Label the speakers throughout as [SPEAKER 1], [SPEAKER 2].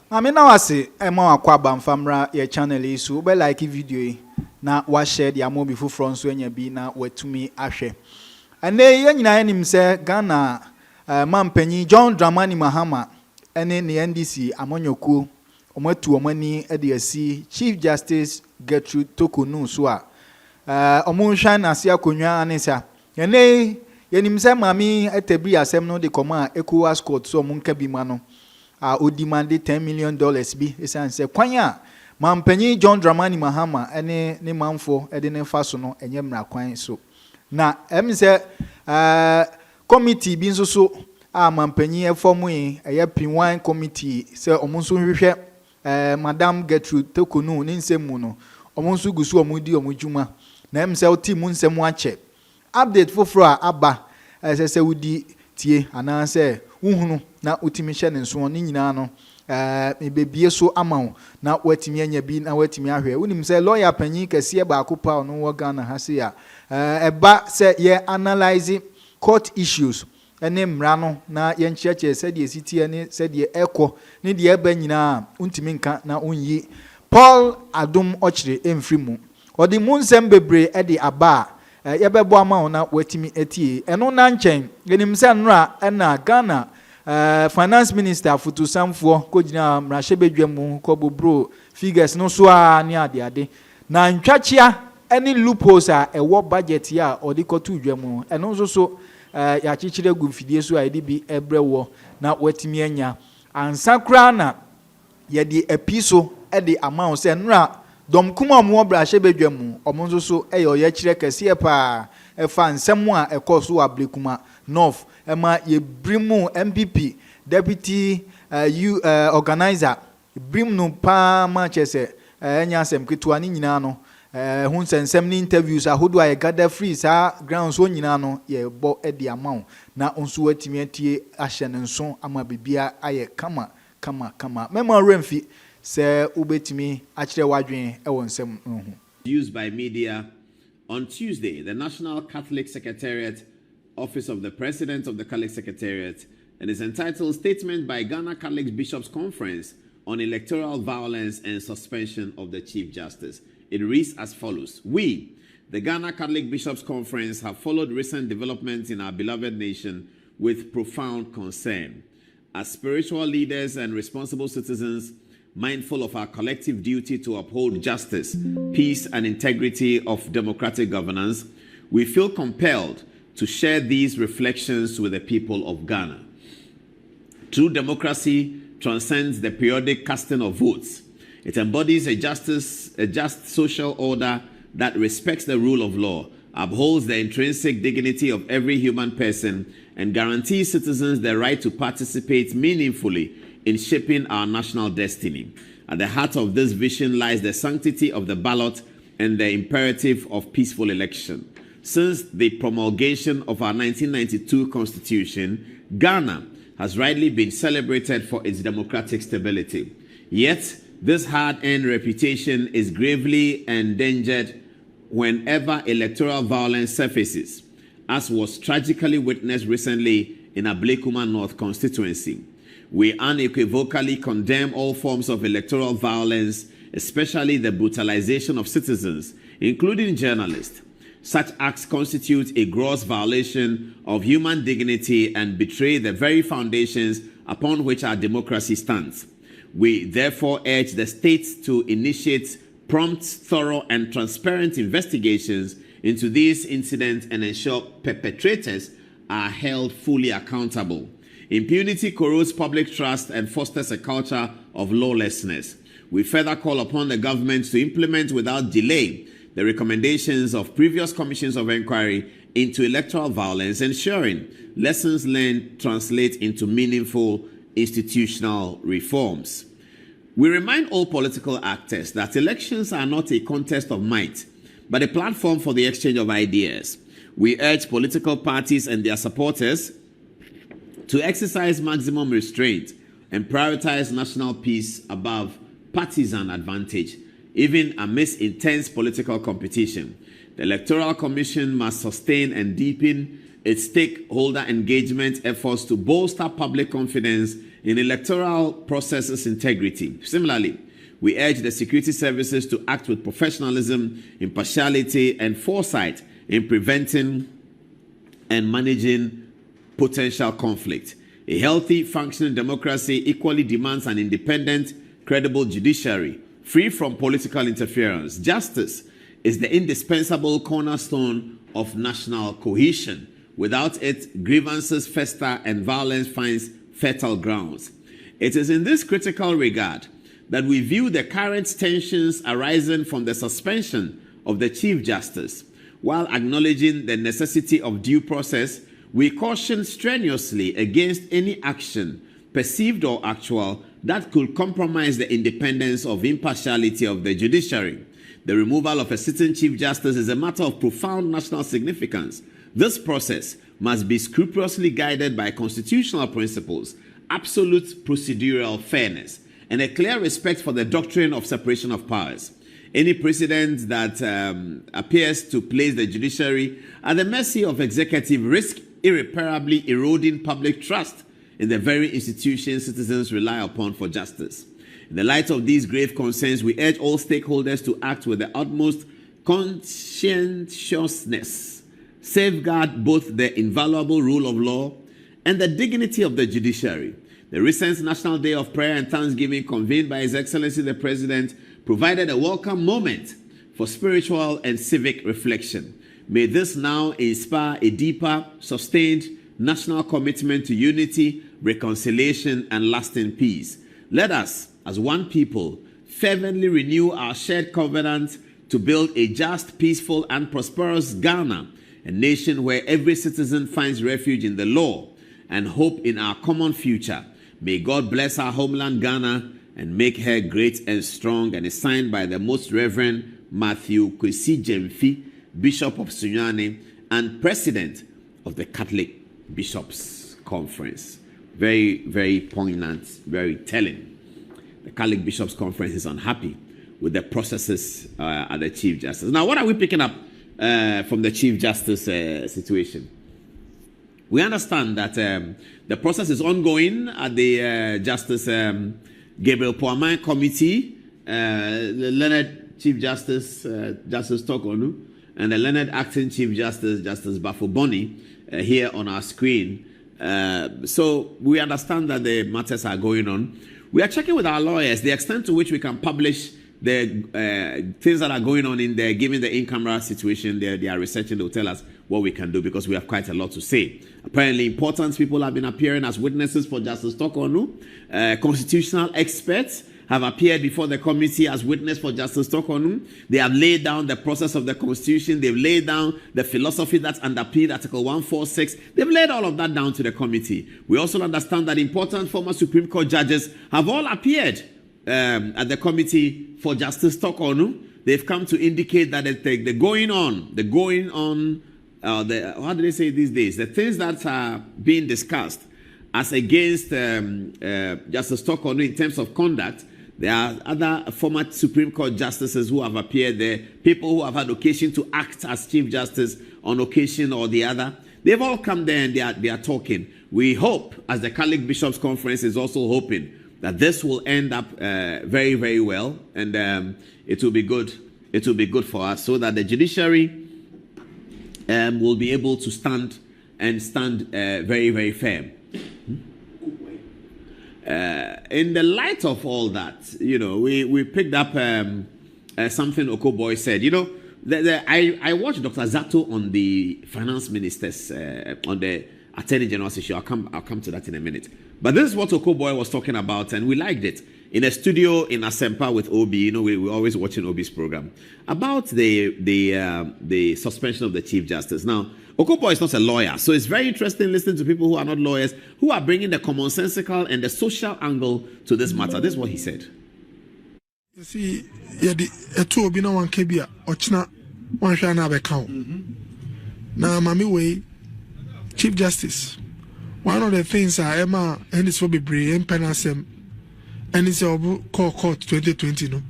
[SPEAKER 1] I mean, now I say, I'm on a quabam famra, your channel is so, but like a video, now what shared your mobile before France when you be now wet to me, Ashe. And then, him say, Ghana, Mampenny, John Dramani Mahama, and then the NDC, Amonyoku, Ometu Omani, NDC, Chief Justice Gertrude Tokunu Swa, Omunshan Asia Kunya Anessa, and then, him say, Mammy, at the Bria Semno de Coma, ECOWAS Court, so Munkabimano. Who demanded $10 million be and say kwanya mampanyi John Dramani Mahama ene ne manfo ede ne faso no enye mra kwan so na em say committee bi nso so mampanyi efomu eye pinwan committee say omonso hwehwe madam Gertrude Tokunu ne nsemu no omonso gusu omudi omujuma na em say team nsemu ache update foforo aba say wudi tie ana say uhunu na utimi hye ne nso ne nyina no bebie so amawo na watimi anya bi na watimi ahwe unim say lawyer panyin kase ba akopa no wo Ghana ha se ya eba say ye analyze court issues ene mra no na ye nchiache say de sitie ne say de eko ne de eba nyina untimi nka na onyi Paul Adom ochire emfiri mu odi mu nsem bebre e de aba yebebo amawo na watimi etie eno na nchen genim say nra na Ghana finance minister Futu Samfo ko gina mrahebedwam ko bobro figures no so a ne ade na ntwachia any loopholes a ewo budget ya odikotu dwam eno so so ya chichire gu fidie so a bi ebrewo na watimi anya ansakra na ye di episo e di amount se nra dom kuma mo brahebedwam omo so ye oye kire kase pa efa nsem a ekoso ablekuma north ema ye brimu MPP deputy organizer brim no pa ma chese enya asem ketua ni nyina no hu nsensem ni interviews ahodo a gather free sa ground so nyina no ye bo e di amount na onso watimi atie ahye ne nso ama bibia aye kama mema remfi se ubetimi akire wadwen e won nsem hu
[SPEAKER 2] used by media on Tuesday. The National Catholic Secretariat Office of the President of the Catholic Secretariat and is entitled Statement by Ghana Catholic Bishops' Conference on Electoral Violence and Suspension of the Chief Justice. It reads as follows. We, the Ghana Catholic Bishops' Conference, have followed recent developments in our beloved nation with profound concern. As spiritual leaders and responsible citizens, mindful of our collective duty to uphold justice, peace, and integrity of democratic governance, we feel compelled to share these reflections with the people of Ghana. True democracy transcends the periodic casting of votes. It embodies a just social order that respects the rule of law, upholds the intrinsic dignity of every human person, and guarantees citizens the right to participate meaningfully in shaping our national destiny. At the heart of this vision lies the sanctity of the ballot and the imperative of peaceful election. Since the promulgation of our 1992 Constitution, Ghana has rightly been celebrated for its democratic stability. Yet, this hard-earned reputation is gravely endangered whenever electoral violence surfaces, as was tragically witnessed recently in Ablekuma North constituency. We unequivocally condemn all forms of electoral violence, especially the brutalization of citizens, including journalists. Such acts constitute a gross violation of human dignity and betray the very foundations upon which our democracy stands. We therefore urge the states to initiate prompt, thorough, and transparent investigations into these incidents and ensure perpetrators are held fully accountable. Impunity corrodes public trust and fosters a culture of lawlessness. We further call upon the government to implement without delay the recommendations of previous commissions of inquiry into electoral violence, ensuring lessons learned translate into meaningful institutional reforms. We remind all political actors that elections are not a contest of might, but a platform for the exchange of ideas. We urge political parties and their supporters to exercise maximum restraint and prioritize national peace above partisan advantage, even amidst intense political competition. The Electoral Commission must sustain and deepen its stakeholder engagement efforts to bolster public confidence in electoral processes integrity. Similarly, we urge the security services to act with professionalism, impartiality, and foresight in preventing and managing potential conflict. A healthy, functioning democracy equally demands an independent, credible judiciary, free from political interference. Justice is the indispensable cornerstone of national cohesion. Without it, grievances fester and violence finds fertile grounds. It is in this critical regard that we view the current tensions arising from the suspension of the Chief Justice. While acknowledging the necessity of due process, we caution strenuously against any action, perceived or actual, that could compromise the independence or impartiality of the judiciary. The removal of a sitting Chief Justice is a matter of profound national significance. This process must be scrupulously guided by constitutional principles, absolute procedural fairness, and a clear respect for the doctrine of separation of powers. Any precedent that appears to place the judiciary at the mercy of executive risk irreparably eroding public trust in the very institutions citizens rely upon for justice. In the light of these grave concerns, we urge all stakeholders to act with the utmost conscientiousness, safeguard both the invaluable rule of law and the dignity of the judiciary. The recent National Day of Prayer and Thanksgiving convened by His Excellency the President provided a welcome moment for spiritual and civic reflection. May this now inspire a deeper, sustained national commitment to unity, reconciliation, and lasting peace. Let us, as one people, fervently renew our shared covenant to build a just, peaceful, and prosperous Ghana, a nation where every citizen finds refuge in the law and hope in our common future. May God bless our homeland Ghana and make her great and strong, and is signed by the Most Reverend Matthew Kwesi Jemfi, Bishop of Sunyani and President of the Catholic Bishops' Conference. Very, very poignant, very telling. The Catholic Bishops' Conference is unhappy with the processes at the Chief Justice. Now, what are we picking up from the Chief Justice situation? We understand that the process is ongoing at the Justice Gabriel Pwamang Committee, the Leonard Chief Justice, Justice Tokonu, and the Leonard Acting Chief Justice, Justice Bafo-Boni, here on our screen. So we understand that the matters are going on. We are checking with our lawyers the extent to which we can publish the things that are going on in there, given the in-camera situation. They are researching, they'll tell us what we can do, because we have quite a lot to say. Apparently, important people have been appearing as witnesses for Justice Tokonu. Constitutional experts have appeared before the committee as witness for Justice Tokonu. They have laid down the process of the Constitution. They've laid down the philosophy that's underpinned Article 146. They've laid all of that down to the committee. We also understand that important former Supreme Court judges have all appeared at the committee for Justice Tokonu. They've come to indicate that how do they say these days? The things that are being discussed as against Justice Tokonu in terms of conduct. There are other former Supreme Court justices who have appeared there, people who have had occasion to act as Chief Justice on occasion or the other. They've all come there and they are talking. We hope, as the Catholic Bishops' Conference is also hoping, that this will end up very, very well, and it will be good. It will be good for us, so that the judiciary will be able to stand very, very firm. In the light of all that, we picked up something Okoboy said. I watched Dr. Zato on the finance ministers, on the Attorney General's issue. I'll come to that in a minute. But this is what Okoboy was talking about, and we liked it. In a studio in Asempa with Obi, we're always watching Obi's program, about the suspension of the Chief Justice. Now, Okoboy is not a lawyer, so it's very interesting listening to people who are not lawyers, who are bringing the commonsensical and the social angle to this matter. This is what he said.
[SPEAKER 3] You see, Ay3hu no one can be a ochna one shana account. Now, Mami Way, Chief Justice. One of the things I and this will be brave and penasem, and it's a court 2020. No,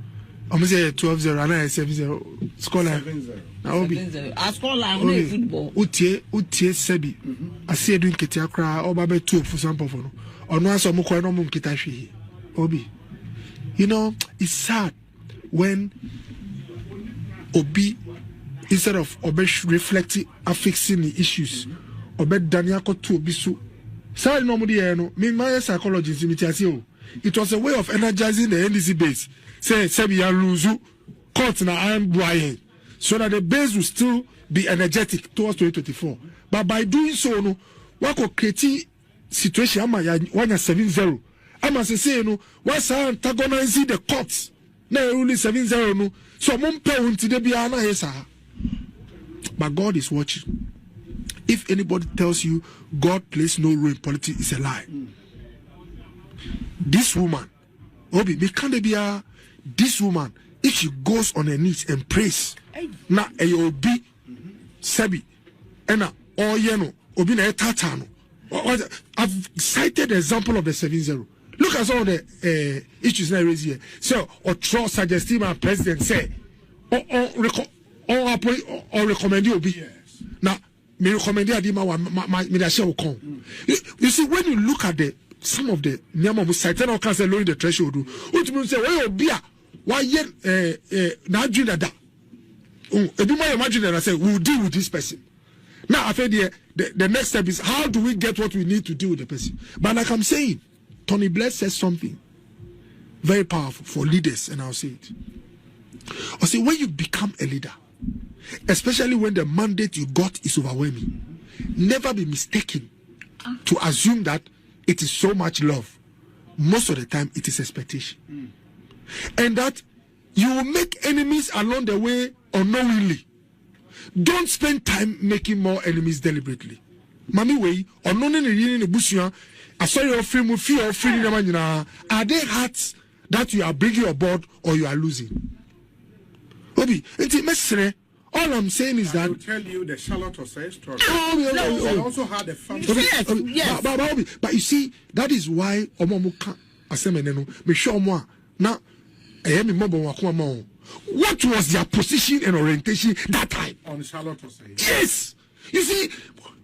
[SPEAKER 3] I'm say 12-0 and I 7-0 scoreline.
[SPEAKER 4] 7-0.
[SPEAKER 3] Na obi.
[SPEAKER 4] A scoreline on football.
[SPEAKER 3] Utie sebi. I see doing ketia kra or babe 2 for some for no. Or no so mo kwa no mo kita hwe. Obi. You know, it's sad when Obi, instead of Obi reflecting and fixing the issues, Obi Daniako to Obi so. Sorry, no no. Me my psychologist it was a way of energizing the NDC base. Say Sebiya Luzu, court na I'm Brian, so that the base will still be energetic towards 2024. But by doing so, no, what could create situation? Ama ya 7-0. Ama say no, what's antagonizing the courts? Na only 7-0 no. So mumpe unti de biya na yesa. But God is watching. If anybody tells you God plays no role in politics, it's a lie. This woman, Obi, me can't be a this woman. If she goes on her knees and prays, na Obi, Sebi, and na Oyeno, Obi na Tatano. I've cited the example of the 7-0. Look at some of the issues I raise here. So, or trust suggesting my president say, or recommend you Obi. Now, me recommend you share will come. You see, when you look at some of the Niamo cited or cancel the threshold, which means say, well, Obi, why yet Nigeria that? If you might imagine that I say, we'll deal with this person. Now, I think the next step is how do we get what we need to deal with the person? But like I'm saying, Tony Blair says something very powerful for leaders, and I'll say it. I say, when you become a leader, especially when the mandate you got is overwhelming, never be mistaken to assume that it is so much love. Most of the time, it is expectation. And that you will make enemies along the way unknowingly. Don't spend time making more enemies deliberately. Mami way, unknowingly, I saw your film with fear of feeling. Are they hearts that you are bringing aboard or you are losing? Obi, all I'm saying is that
[SPEAKER 4] I will tell you the Charlotte Osei story. I also had a family.
[SPEAKER 3] Yes. But you see, that is why Omomuka Asemeneno, me show moi now. What was their position and orientation that time?
[SPEAKER 4] On Charlotte Osei.
[SPEAKER 3] Yes. You see,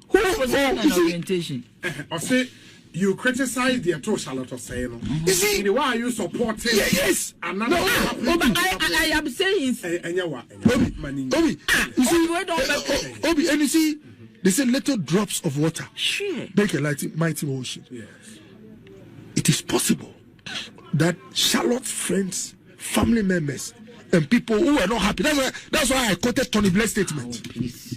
[SPEAKER 5] who was orientation?
[SPEAKER 4] I say you criticize the actual Charlotte Osei.
[SPEAKER 3] You see,
[SPEAKER 4] why are you supporting?
[SPEAKER 3] Yes.
[SPEAKER 5] I am saying.
[SPEAKER 3] Obi, you see, Obi, and you see, they say little drops of water make a mighty ocean.
[SPEAKER 4] Yes.
[SPEAKER 3] It is possible that Charlotte's friends, family members, and people who are not happy. That's why I quoted Tony Blair's statement.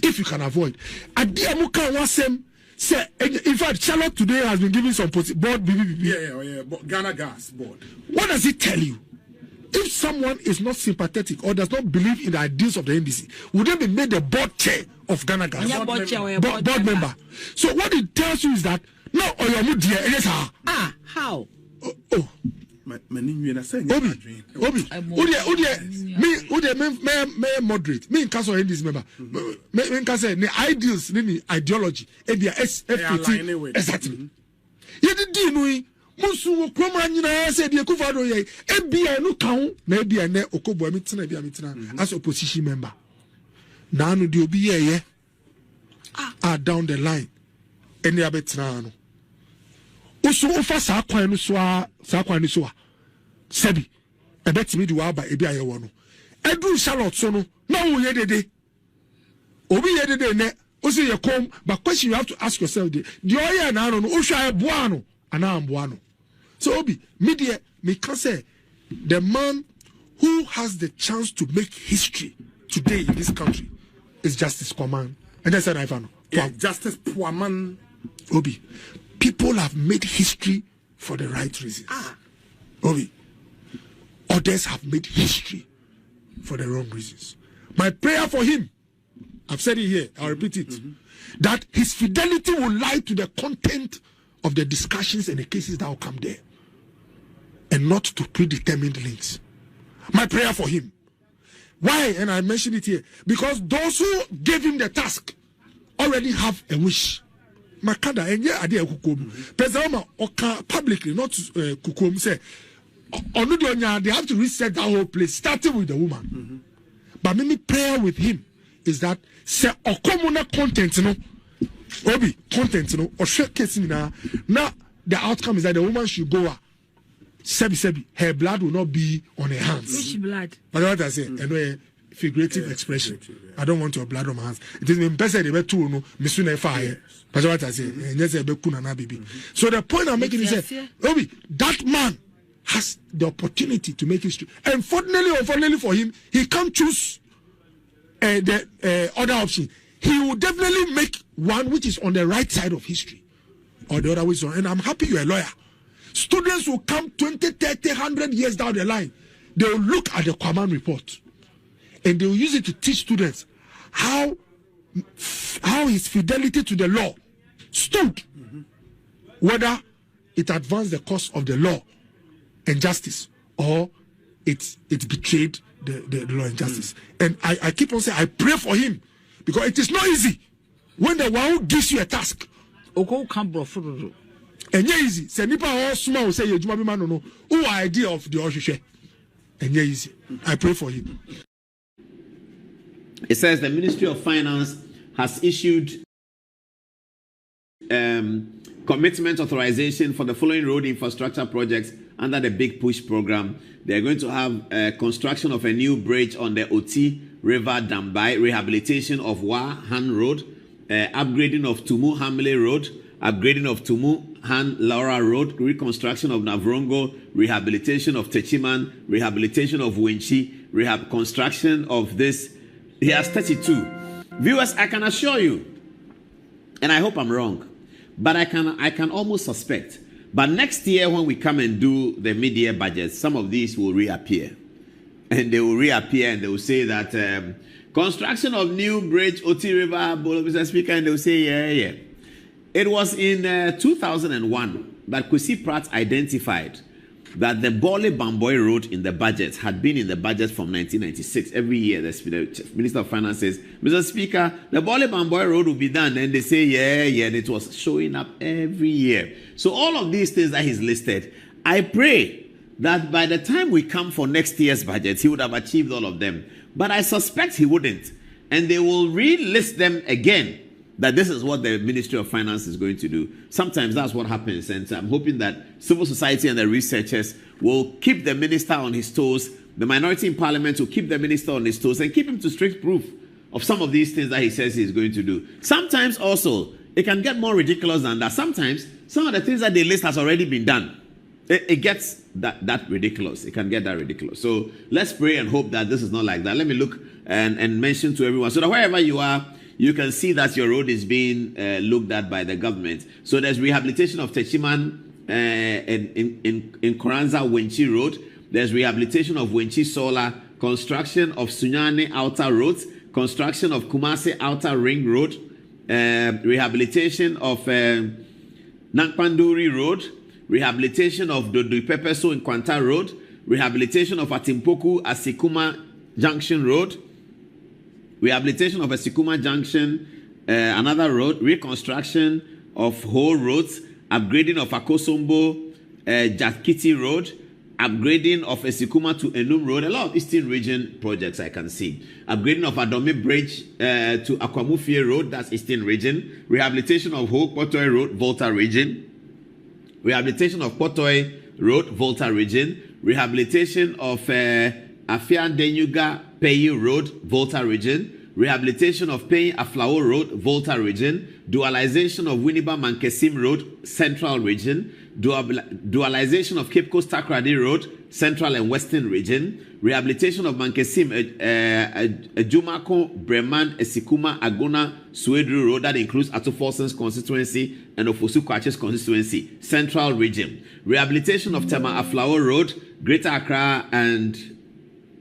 [SPEAKER 3] If you can avoid, Adiamuka wasem say. In fact, Charlotte today has been giving some board.
[SPEAKER 4] Yeah. Ghana Gas board.
[SPEAKER 3] What does it tell you? If someone is not sympathetic or does not believe in the ideals of the NDC, would they be made the board chair of Ghana Gas? Board member. So what it tells you is that no, or your mood dear.
[SPEAKER 5] How?
[SPEAKER 3] Oh. Obi, me moderate. Me in case of this member. Me in case the ideals, the ideology, FPT, exactly. You did know. Musu Kroma nyina said the Kufado ye ebia no kan na ebia ne okobo amitina ebia amitina as opposition member. Na no de obi ye down the line any abetina no. Usu ofa sa kwan no so sebi ebetimi di wa ba ebia ye wo no. Edu Charlotte so no na wo ye dede. Obi ye dede ne osi ye kom but question you have to ask yourself the oye na no ohwa eboa no ana amboa no. So Obi, media, me can say the man who has the chance to make history today in this country is Justice Pwamang. And that's an Ivano.
[SPEAKER 4] Yeah, Justice Pwamang.
[SPEAKER 3] Obi, people have made history for the right reasons. Obi, others have made history for the wrong reasons. My prayer for him, I've said it here, I'll repeat it, that his fidelity will lie to the content of the discussions and the cases that will come there, and not to predetermined links. My prayer for him. Why? And I mentioned it here. Because those who gave him the task already have a wish. Makanda and yeah, President Obama publicly, not Kukum say, they have to reset that whole place, starting with the woman. But maybe prayer with him is that say okomuna content no obi content no or share case now the outcome is that the woman should go sebi her blood will not be on her hands.
[SPEAKER 5] Which blood?
[SPEAKER 3] But what I say, and figurative expression. I don't want your blood on my hands. It is in person they were two no misuna fire. But what I say, and yes, baby. So the point I'm making is that obi that man has the opportunity to make history. And unfortunately for him, he can't choose the other option. He will definitely make one which is on the right side of history. Or the other way. And I'm happy you're a lawyer. Students will come 20, 30, 100 years down the line. They will look at the Pwamang report. And they will use it to teach students how his fidelity to the law stood. Whether it advanced the cause of the law and justice, or it betrayed the law and justice. And I keep on saying, I pray for him, because it is not easy when the one who gives you a task. And easy. Say nipa all small say you be man no. Who idea of the Oshishe? And easy. I pray for him.
[SPEAKER 2] It says the Ministry of Finance has issued commitment authorization for the following road infrastructure projects under the Big Push program. They're going to have construction of a new bridge on the Oti River Dambai, rehabilitation of Han Road, upgrading of Tumu Hamle Road, upgrading of Tumu Han Laura Road, reconstruction of Navrongo, rehabilitation of Techiman, rehabilitation of Winchi, construction of this. He has 32. Viewers, I can assure you, and I hope I'm wrong, but I can almost suspect. But next year, when we come and do the mid-year budget, some of these will reappear. And they will reappear and they will say that construction of new bridge, Oti River, Mr. Speaker, and they will say, yeah. It was in 2001 that Kwesi Pratt identified that the Bole Bamboy Road in the budget had been in the budget from 1996. Every year, the Minister of Finance says, Mr. Speaker, the Bole Bamboy Road will be done. And they say, yeah, and it was showing up every year. So all of these things that he's listed, I pray that by the time we come for next year's budget, he would have achieved all of them. But I suspect he wouldn't. And they will re-list them again, that this is what the Ministry of Finance is going to do. Sometimes that's what happens, and I'm hoping that civil society and the researchers will keep the minister on his toes, the minority in parliament will keep the minister on his toes and keep him to strict proof of some of these things that he says he's going to do. Sometimes also, it can get more ridiculous than that. Sometimes, some of the things that they list has already been done. It gets that ridiculous. It can get that ridiculous. So let's pray and hope that this is not like that. Let me look and mention to everyone, so that wherever you are, you can see that your road is being looked at by the government. So there's rehabilitation of Techiman in Koranza Wenchi Road. There's rehabilitation of Wenchi Solar, construction of Sunyane Outer Road, construction of Kumasi Outer Ring Road, rehabilitation of Nankpanduri Road, rehabilitation of Dodui Pepeso in Kwanta Road, rehabilitation of Atimpoku Asikuma Junction Road, rehabilitation of Asikuma Junction, another road, reconstruction of whole roads, upgrading of Akosombo, Jakiti Road, upgrading of Asikuma to Enum Road, a lot of Eastern Region projects I can see. Upgrading of Adome Bridge to Akwamufie Road, that's Eastern Region. Rehabilitation of Ho Potoi Road, Volta Region. Rehabilitation of Potoi Road, Volta Region. Rehabilitation of Afia Denyuga Peyi Road, Volta Region. Rehabilitation of Peyi Aflao Road, Volta Region. Dualization of Winneba Mankesim Road, Central Region. Dualization of Cape Coast Takrady Road, Central and Western Region. Rehabilitation of Mankesim, Ejumako, Breman, Esikuma, Agona, Suedru Road, that includes Atofolson's constituency and Ofosu Kwache's constituency, Central Region. Rehabilitation of Tema Aflao Road, Greater Accra and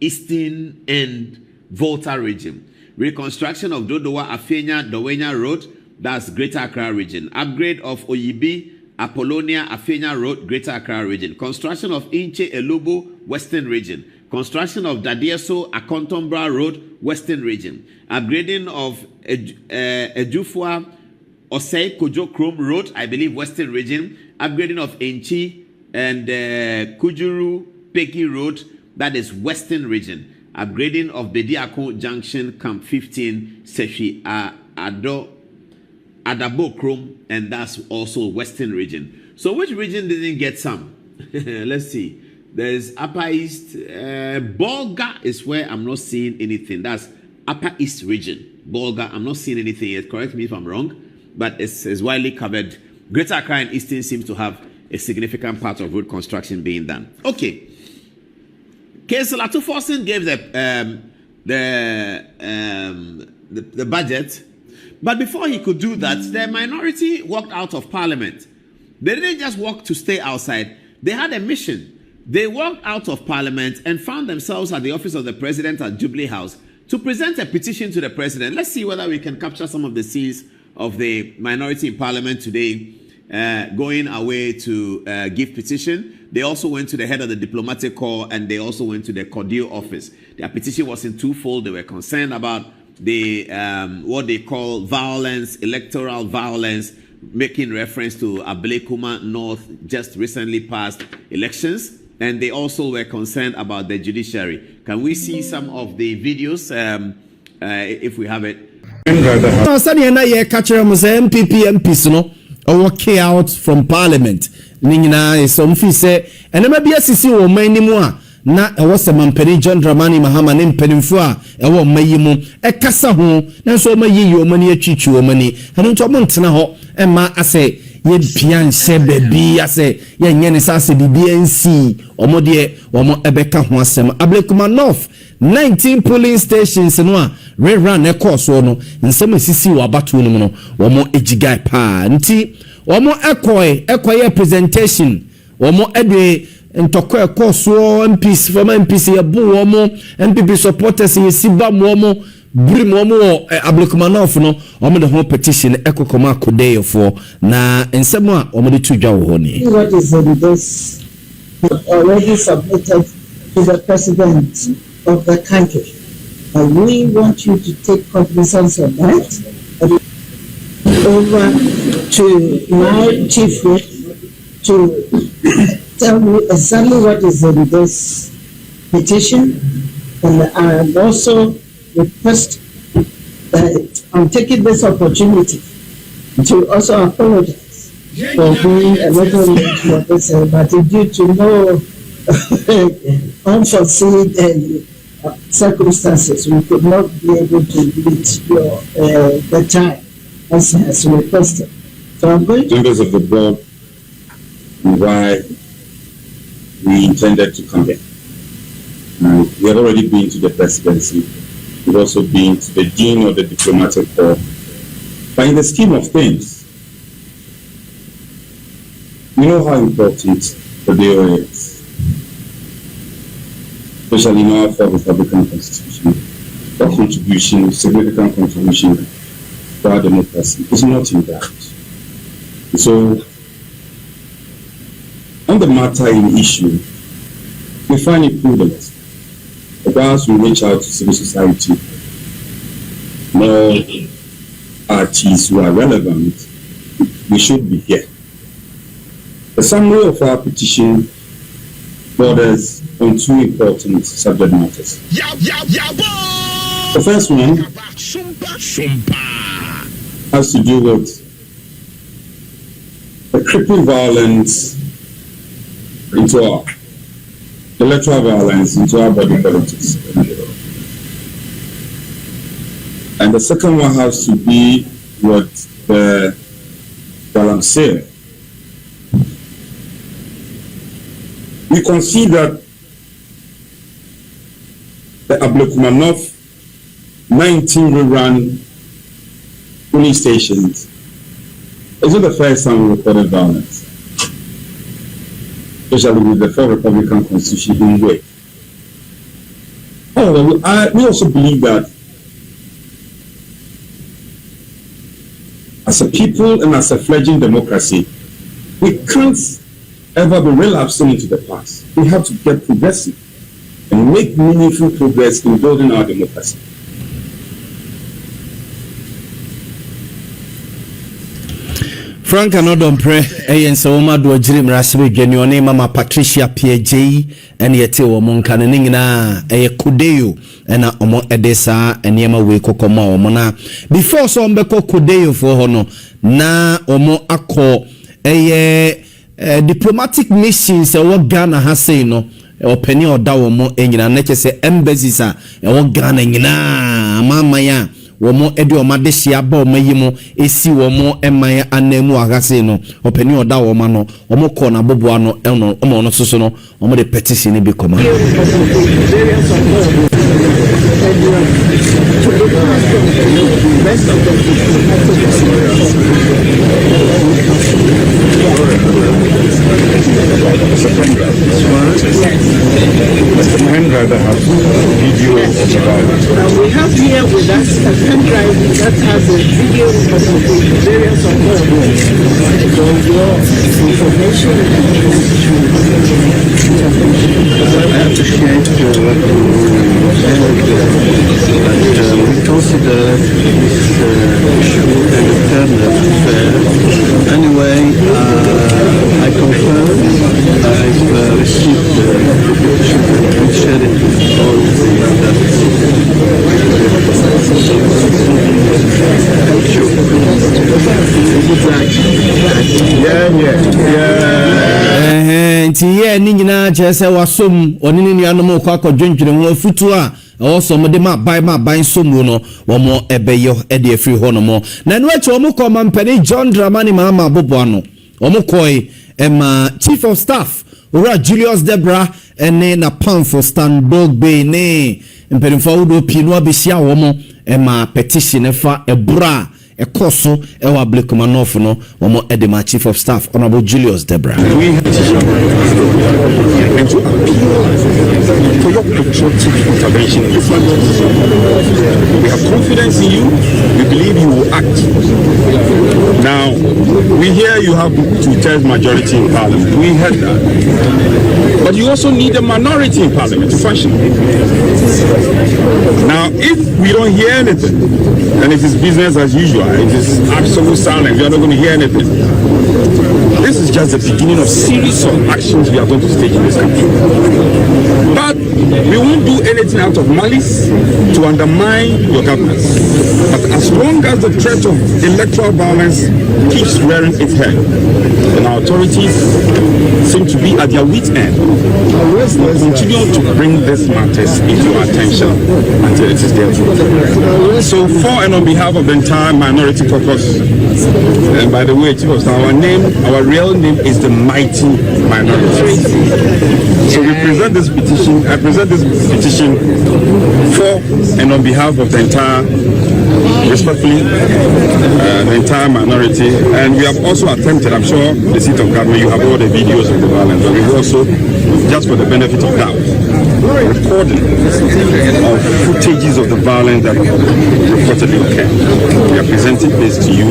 [SPEAKER 2] Eastern and Volta Region. Reconstruction of Dodowa Afenya Dowenya Road, that's Greater Accra Region. Upgrade of Oyibi Apollonia Afenya Road, Greater Accra Region. Construction of Inche Elubo, Western Region. Construction of Dadieso Akontombra Road, Western Region. Upgrading of Ejufua Osei Kojo Chrome Road, I believe Western Region. Upgrading of Enchi and Kujuru Peki Road, that is Western Region. Upgrading of Bediako Junction, Camp 15, Seshi Adabo Chrome, and that's also Western Region. So which region didn't get some? Let's see. There's Upper East. Bolga is where I'm not seeing anything. That's Upper East Region. Bolga, I'm not seeing anything yet. Correct me if I'm wrong, but it's widely covered. Greater Accra and Eastern seems to have a significant part of road construction being done. Okay. Councillor Atuforsen gave the budget, but before he could do that, the minority walked out of Parliament. They didn't just walk to stay outside. They had a mission. They walked out of Parliament and found themselves at the office of the President at Jubilee House to present a petition to the President. Let's see whether we can capture some of the scenes of the minority in Parliament today, going away to give petition. They also went to the head of the diplomatic corps, and they also went to the Cordial office. Their petition was in twofold. They were concerned about the what they call violence, electoral violence, making reference to Ablekuma North just recently passed elections. And they also were concerned about the judiciary. Can we see some of the videos if we have it?
[SPEAKER 6] MPs no walk out from Parliament. Ningina is some fee say, and there may be a CC or many more. Na was a mampeni John Dramani Mahama name Penifua, a one mayimu, a cassa home, and so may you money a chichu money, and into a montana and ma I say, ye pian se baby, I say, ye yenisasi BNC, or modie, or more Ebeka Huasem, Ablekuma North, 19 polling stations and one, red run a course or no, and some CC or batuno, or more ejigai pa, and tea, or more equi presentation, or more edway. And talk a course MPs from MPC a boo more MPP supporters in Siba Momo bring more Ablukumanoff no or the whole petition Echo Komako Day for na and someone or the 2 Jawoni.
[SPEAKER 7] What is this already submitted to the president of the country? And we want you to take cognizance of that. Over to my chief whip to tell me exactly what is in this petition, and I also request that I'm taking this opportunity to also apologize for being a little late for this, but due to no unforeseen circumstances, we could not be able to meet the time as requested. So I'm going to
[SPEAKER 8] members of the board why we intended to come here. We had already been to the presidency. We've also been to the dean of the diplomatic corps. But in the scheme of things, we know how important the DOA is, especially in our fourth Republican Constitution. That contribution, significant contribution to our democracy, is not in doubt. So, on the matter in issue, we find it prudent that whilst we reach out to civil society, more parties who are relevant, we should be here. The summary of our petition borders on 2 important subject matters. The first one has to do with the crippling violence into our electoral violence, into our body politics. And the second one has to be what the Galamsey. We consider the Ablekumanov 19 rerun police stations isn't the first time we reported violence, especially with the 4th Republican Constitution in way. We also believe that as a people and as a fledgling democracy, we can't ever be relapsing into the past. We have to get progressive and make meaningful progress in building our democracy.
[SPEAKER 6] Frank anodon pre eyense wo ma do gire mrasebe dwani one mama Patricia PJ ene yete wo monka ne nyina Kudeyo ena omo edesa enema we kokoma omo na before so mbeko Kudeyo for ho no na omo akọ diplomatic missions wo Ghana ha sei no openi oda wo mo enyina na kyese embassies a wo Ghana nyina mama ya womo edi omade hia ba omayimo esi womo eman anamu agase no openi oda wo ma no womo ko na bobo ano eno omo no soso no womo de petition bi koma
[SPEAKER 7] we have here with us a pen drive that has a video of the various of for your information.
[SPEAKER 9] I appreciate we consider this issue and alternative fair. Anyway, I confirm I've received the petition and shared it with all
[SPEAKER 6] nti ni nyina chese wasom onini nuanom kwa akwadwendwene ho afutu a awosom de ma ban somu no womo ebeyo ede afiri ho no mo na no achi womo kọ mampani John Dramani Mahama bobo ano womo koi ema chief of staff ora Julius Debra ene na Pamfo Standog Bay ne mperimfa wodo pinu abehia womo ema petition fa ebura ekoso ewa blekuma nofu no womo edema chief of staff honorable Julius Debra
[SPEAKER 8] for your patriotic intervention in this matter. We have confidence in you. We believe you will act. Now, we hear you have 2/3 majority in Parliament. We heard that. But you also need a minority in Parliament to function. Now, if we don't hear anything, and it is business as usual, it is absolute silence, we are not going to hear anything. This is just the beginning of series of actions we are going to stage in this country. But we won't do anything out of malice to undermine your government. But as long as the threat of electoral violence keeps rearing its head, and our authorities seem to be at their wit's end, we'll continue to bring these matters into our attention until it is dealt with. So for and on behalf of the entire minority caucus, and by the way, Chief of Staff, our real name is the Mighty Minority. So we present this petition, I present this petition for and on behalf of the entire, respectfully, the entire minority. And we have also attempted, I'm sure the seat of government, you have all the videos of the violence, but we've also, just for the benefit of doubt, recording of footages of the violence that reportedly occurred. We are presenting this to you,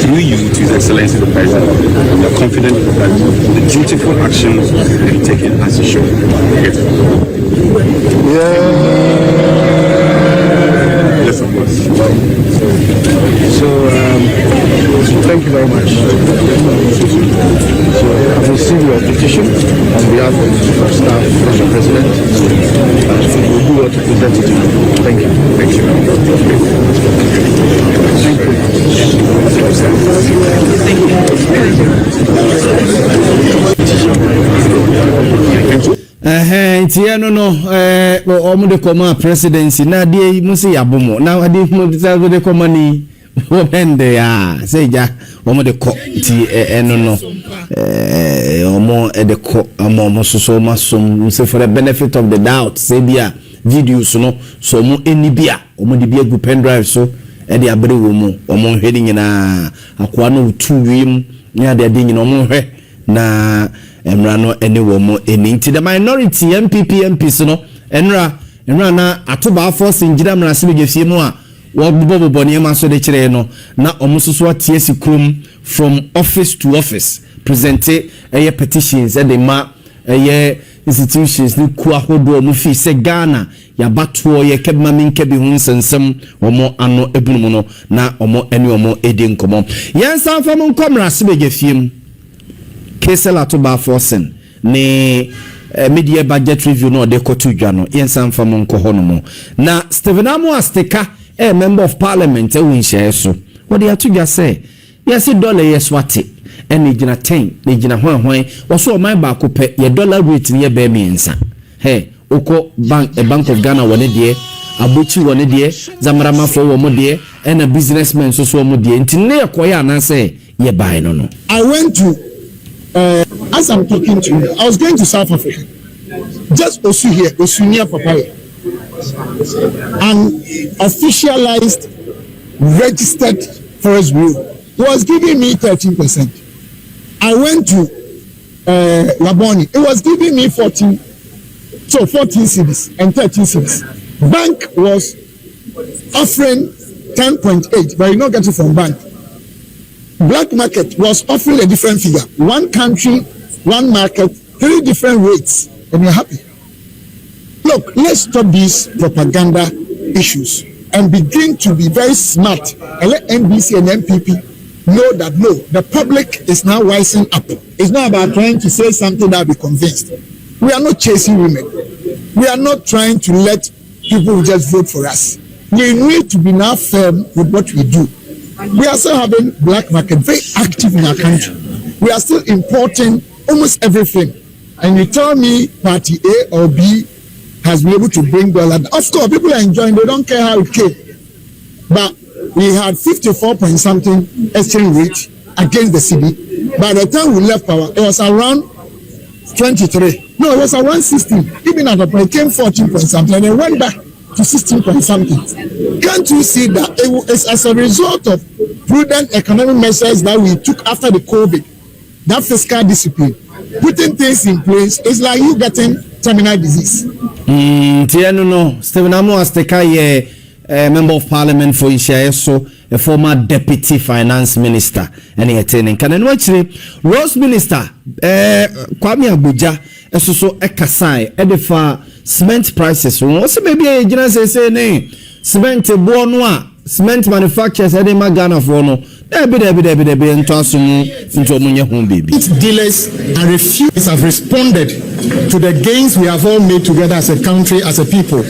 [SPEAKER 8] through you, to His Excellency the President. We are confident that the dutiful actions will be taken as it should. Yes. Yes, of course.
[SPEAKER 9] So, thank you very much. So, I've received your petition on behalf of the staff and the President. We'll do what to present it to you. Thank you. Thank you.
[SPEAKER 6] Nti no omo de koma presidency na de musi yabomo na ade mo de koma ni wo bende ya seja omo de ko ti no omo de ko omo so masom say for the benefit of the doubt say bia videos no so mo enibia omo de bia gu pen drive so e de abere wo mu omo hwedi nyina akoa no tu wiem ni ade nyina omo hwe na emrano ene wo mo eni nti the minority MPs no enra na atoba force ngira mrase be gefie mu a wo bobo ne ma so de kire no na omusoso atie sikrom from office to office present petitions and the ma institutions ni ku ahodo mu fi se Ghana yabatoɔ yɛ kɛbma min kɛbi ho nsensem omo ano ebunu no na omo eni omo edi nkomo yensan fam nkomra sebege fiem kesela to ba forcing ne media budget review no de kotu dwa no yensan fam nko no mo na Stephen Amo Asteka member of parliament win share so what they to just say yes dollar yes what and gina 10 ne gina hwan waso man ba ko pe ye dollar rate ne be miensa hey oko bank of Ghana wone de abochi wone de zamarama fo wo mo de and a businessman so mo de ntine yakoya na say ye buy no
[SPEAKER 3] I went to as I'm talking to you, I was going to South Africa, just Osu here, Osu near Papaya, and officialized registered forest bureau was giving me 13%. I went to Laboni, it was giving me 14 cities and 13 cities. Bank was offering 10.8, but you don't get it from bank. Black market was offering a different figure. One country, one market, 3 different rates, and you're happy. Look, let's stop these propaganda issues and begin to be very smart and let NDC and MPP know that no, the public is now wising up. It's not about trying to say something that will be convinced. We are not chasing women. We are not trying to let people just vote for us. We need to be now firm with what we do. We are still having black market very active in our country. We are still importing almost everything. And you tell me party A or B has been able to bring dollar. Of course, people are enjoying, they don't care how it came. But we had 54 point something exchange rate against the city. By the time we left power, it was around 23. No, it was around 16. Even at the point, it came 14 point something and it went back to 16 point something. Can't you see that it's as a result of prudent economic measures that we took after the COVID, that fiscal discipline, putting things in place, it's like you getting terminal disease.
[SPEAKER 6] No. Stephen Amo Asteka member of parliament for Ishaeso, a former deputy finance minister, and he attending. Can I actually Rose Minister Kwame Abuja, so Ekasai, Edifa cement prices. What's maybe a general say name cement bonoa cement manufacturers had in Ghana for no. Debbie into Munye home baby.
[SPEAKER 10] Dealers and refuse have responded to the gains we have all made together as a country, as a people,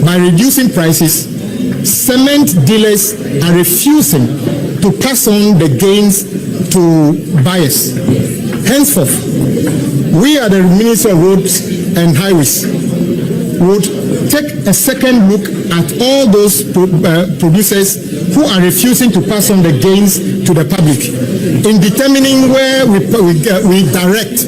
[SPEAKER 10] by reducing prices. Cement dealers are refusing to pass on the gains to buyers. Henceforth, we are the Ministry of Roads and Highways would take a second look at all those producers who are refusing to pass on the gains to the public in determining where we direct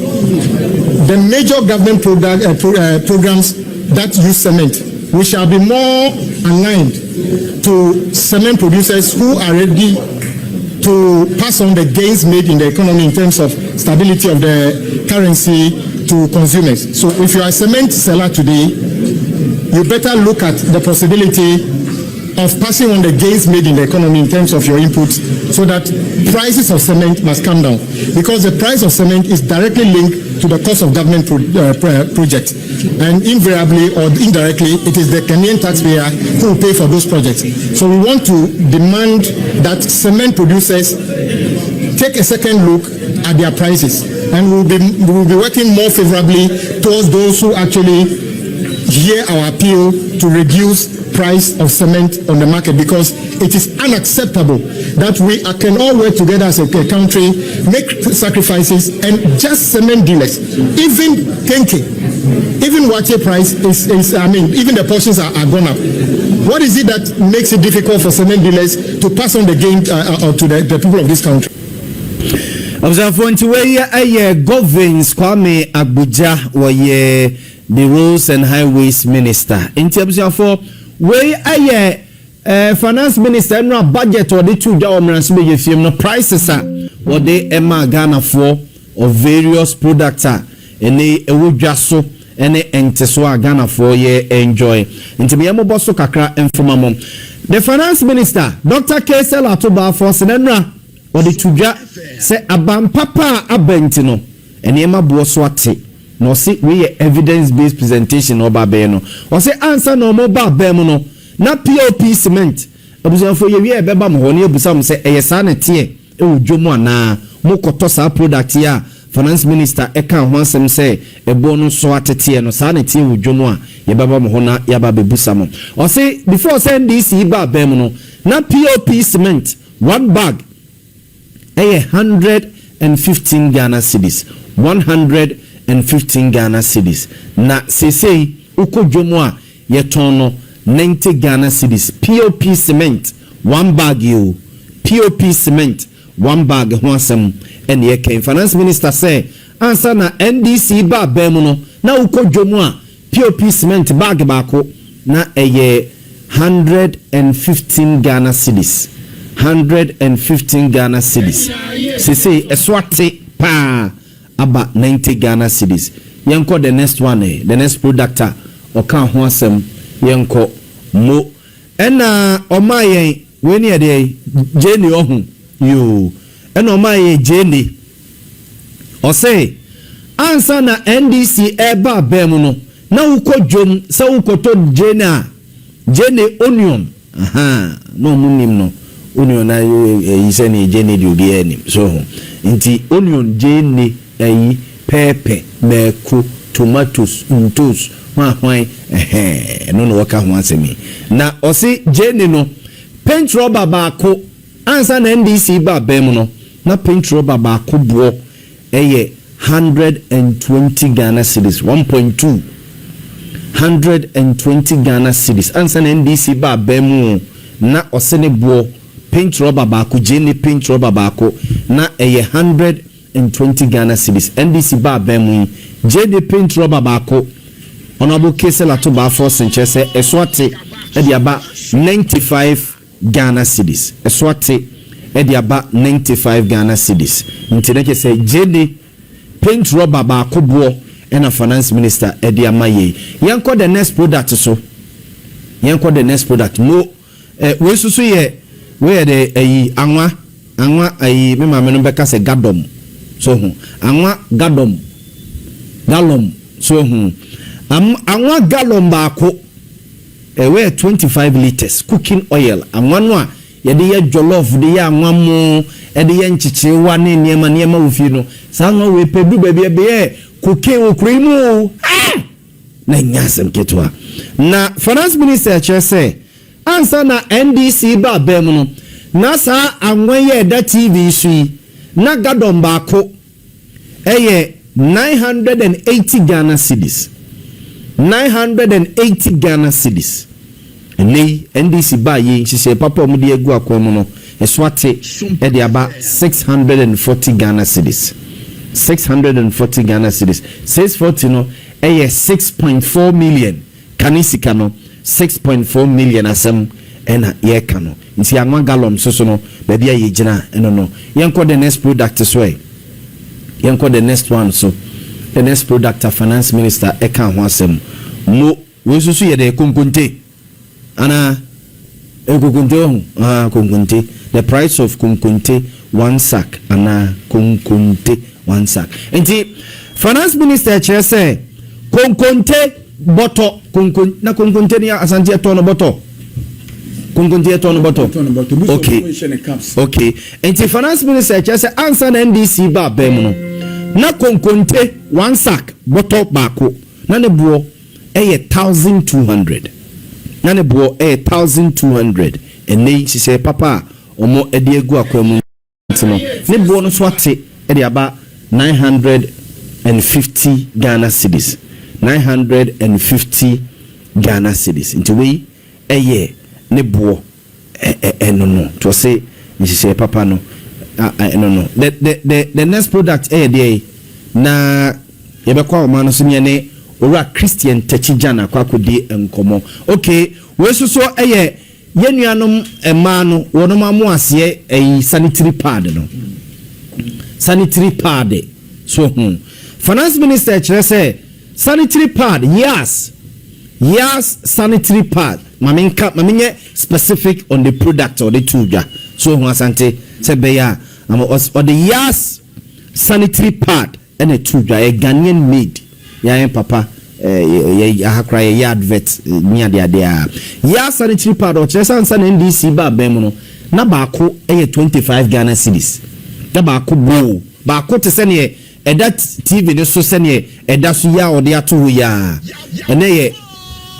[SPEAKER 10] the major government programs that use cement. We shall be more aligned to cement producers who are ready to pass on the gains made in the economy in terms of stability of the currency to consumers. So if you are a cement seller today, you better look at the possibility of passing on the gains made in the economy in terms of your inputs so that prices of cement must come down, because the price of cement is directly linked to the cost of government projects, and invariably or indirectly it is the Kenyan taxpayer who will pay for those projects. So we want to demand that cement producers take a second look at their prices, and we will be working more favorably towards those who actually hear our appeal to reduce price of cement on the market, because it is unacceptable that we can all work together as a country, make sacrifices, and just cement dealers, even thinking, even what your price is even the portions are gone up. What is it that makes it difficult for cement dealers to pass on the gain to the people of this country?
[SPEAKER 6] Governs Kwame Abuja were the Roads and Highways Minister. In terms of where finance minister no budget or the two governments be film no prices are what they Emma Ghana for of various products are any ewujaso any enteso Ghana for ye enjoy. Into me bosso kakra informamo. The finance minister Dr. Kesel Atoba for Senenra or the tuja say abam papa abentino and Emma Boswati. no see we evidence based presentation oba be no o say answer no mo ba be mo no na pop cement abusanfo ye we beba mo ho ne abusam say eye sa na tie e odwomu ana mo koto sa product ya finance minister eka ho ansem say ebo no so atete no sa na tie odwomu a ye beba mo ho na ya ba bebusam o say before say NDC ba be mo no na pop cement one bag 115 Ghana cedis 115 Ghana cedis na sesei uko dwomu a ye ton no 90 Ghana cedis pop cement one bag you pop cement one bag ho asem ene ye ken finance minister say answer na NDC ba ba mu no na uko dwomu a pop cement bag baako na eye 115 Ghana cedis 115 Ghana cedis sesei eswate pa about 90 Ghana cedis yenko the next one the next product oka ho asem yenko mo ena omaye we ne de jeni ohun yo ena omaye jeni o say answer na NDC eba bem no na uko dwom se ukoto jeni a jeni onion aha no munim no onion na yise ni jeni di obi enim so nti onion jeni ayi pepper meko tomatoes ntos hwan no waka ho asemi na osi jeni no paint rubber baako answer na NDC ba bem no na paint rubber baako bo eye 120 Ghana cedis 1.2 120 Ghana cedis answer na NDC ba bem na osene bo paint rubber baako jeni paint rubber baako na eye 120 Ghana cedis NDC ba bem jeni paint rubber baako honorable Kesela to ba force nchese eswate ediaba 95 Ghana cedis eswate ediaba 95 Ghana cedis ntineke say jeni paint rubber baako bo ena finance minister ediama ye yanko the next product so yanko the next product no we susu ye we de ayi anwa ayi me ma me no beka say gadom so hu anwa gadom galom so hu anwa gallon baako we 25 liters cooking oil anwa no a ye de ye jollof de ye anwa mo e de ye nchichiwa ne niema wo fi no sa no we pedu ba bia be cooking wo krimu na nyasem ketwa na finance minister che say answer na NDC ba bem no na sa anwa ye da TV sui na gadon baako eye 980 Ghana cedis 980 Ghana cedis ene NDC ba ye nhise papa mu de egu akwam no eswate e de aba 640 Ghana cedis 640 Ghana cedis 640 no eye 6.4 million kanisika no 6.4 million asem ena ye kano nti anwa gallon so no ba bia ye gina eno no yenko the next product so yenko the next one so the next product of finance minister eka ho asem mo we susu ye de konkonte ana konkonte konkonte the price of konkonte one sack ana konkonte one sack nti finance minister che say konkonte boto na konkonte ni Ashanti etono boto konkonte etono boto okay nti finance minister che say answer na NDC ba bem no na konkonte one sack boto baako na ne buo 1200 na ne buo 1200 ene she say papa omo ede egu akwamu no ne buo no so ate ede aba 950 Ghana cedis 950 Ghana cedis into we eye ne buo no to say she say papa no no the next product there na yebekwa o manu so ne ora Christian techijana kwakodi enkomo okay we so eye yenuanom ema no wonom amu ase sanitary pad no sanitary pad so finance minister chere say sanitary pad yes sanitary pad mamenye specific on the product or the tuja so Asante say beya or the yes sanitary pad and a tuja a Ghanaian made yan papa ahakra ye advert nya de ya sanitary pad o chesa nsa na NDC ba bem no na baako 25 Ghana cedis na baako bo baako te se ne eda TV ne so se ne eda so ya ode ato ya ene ye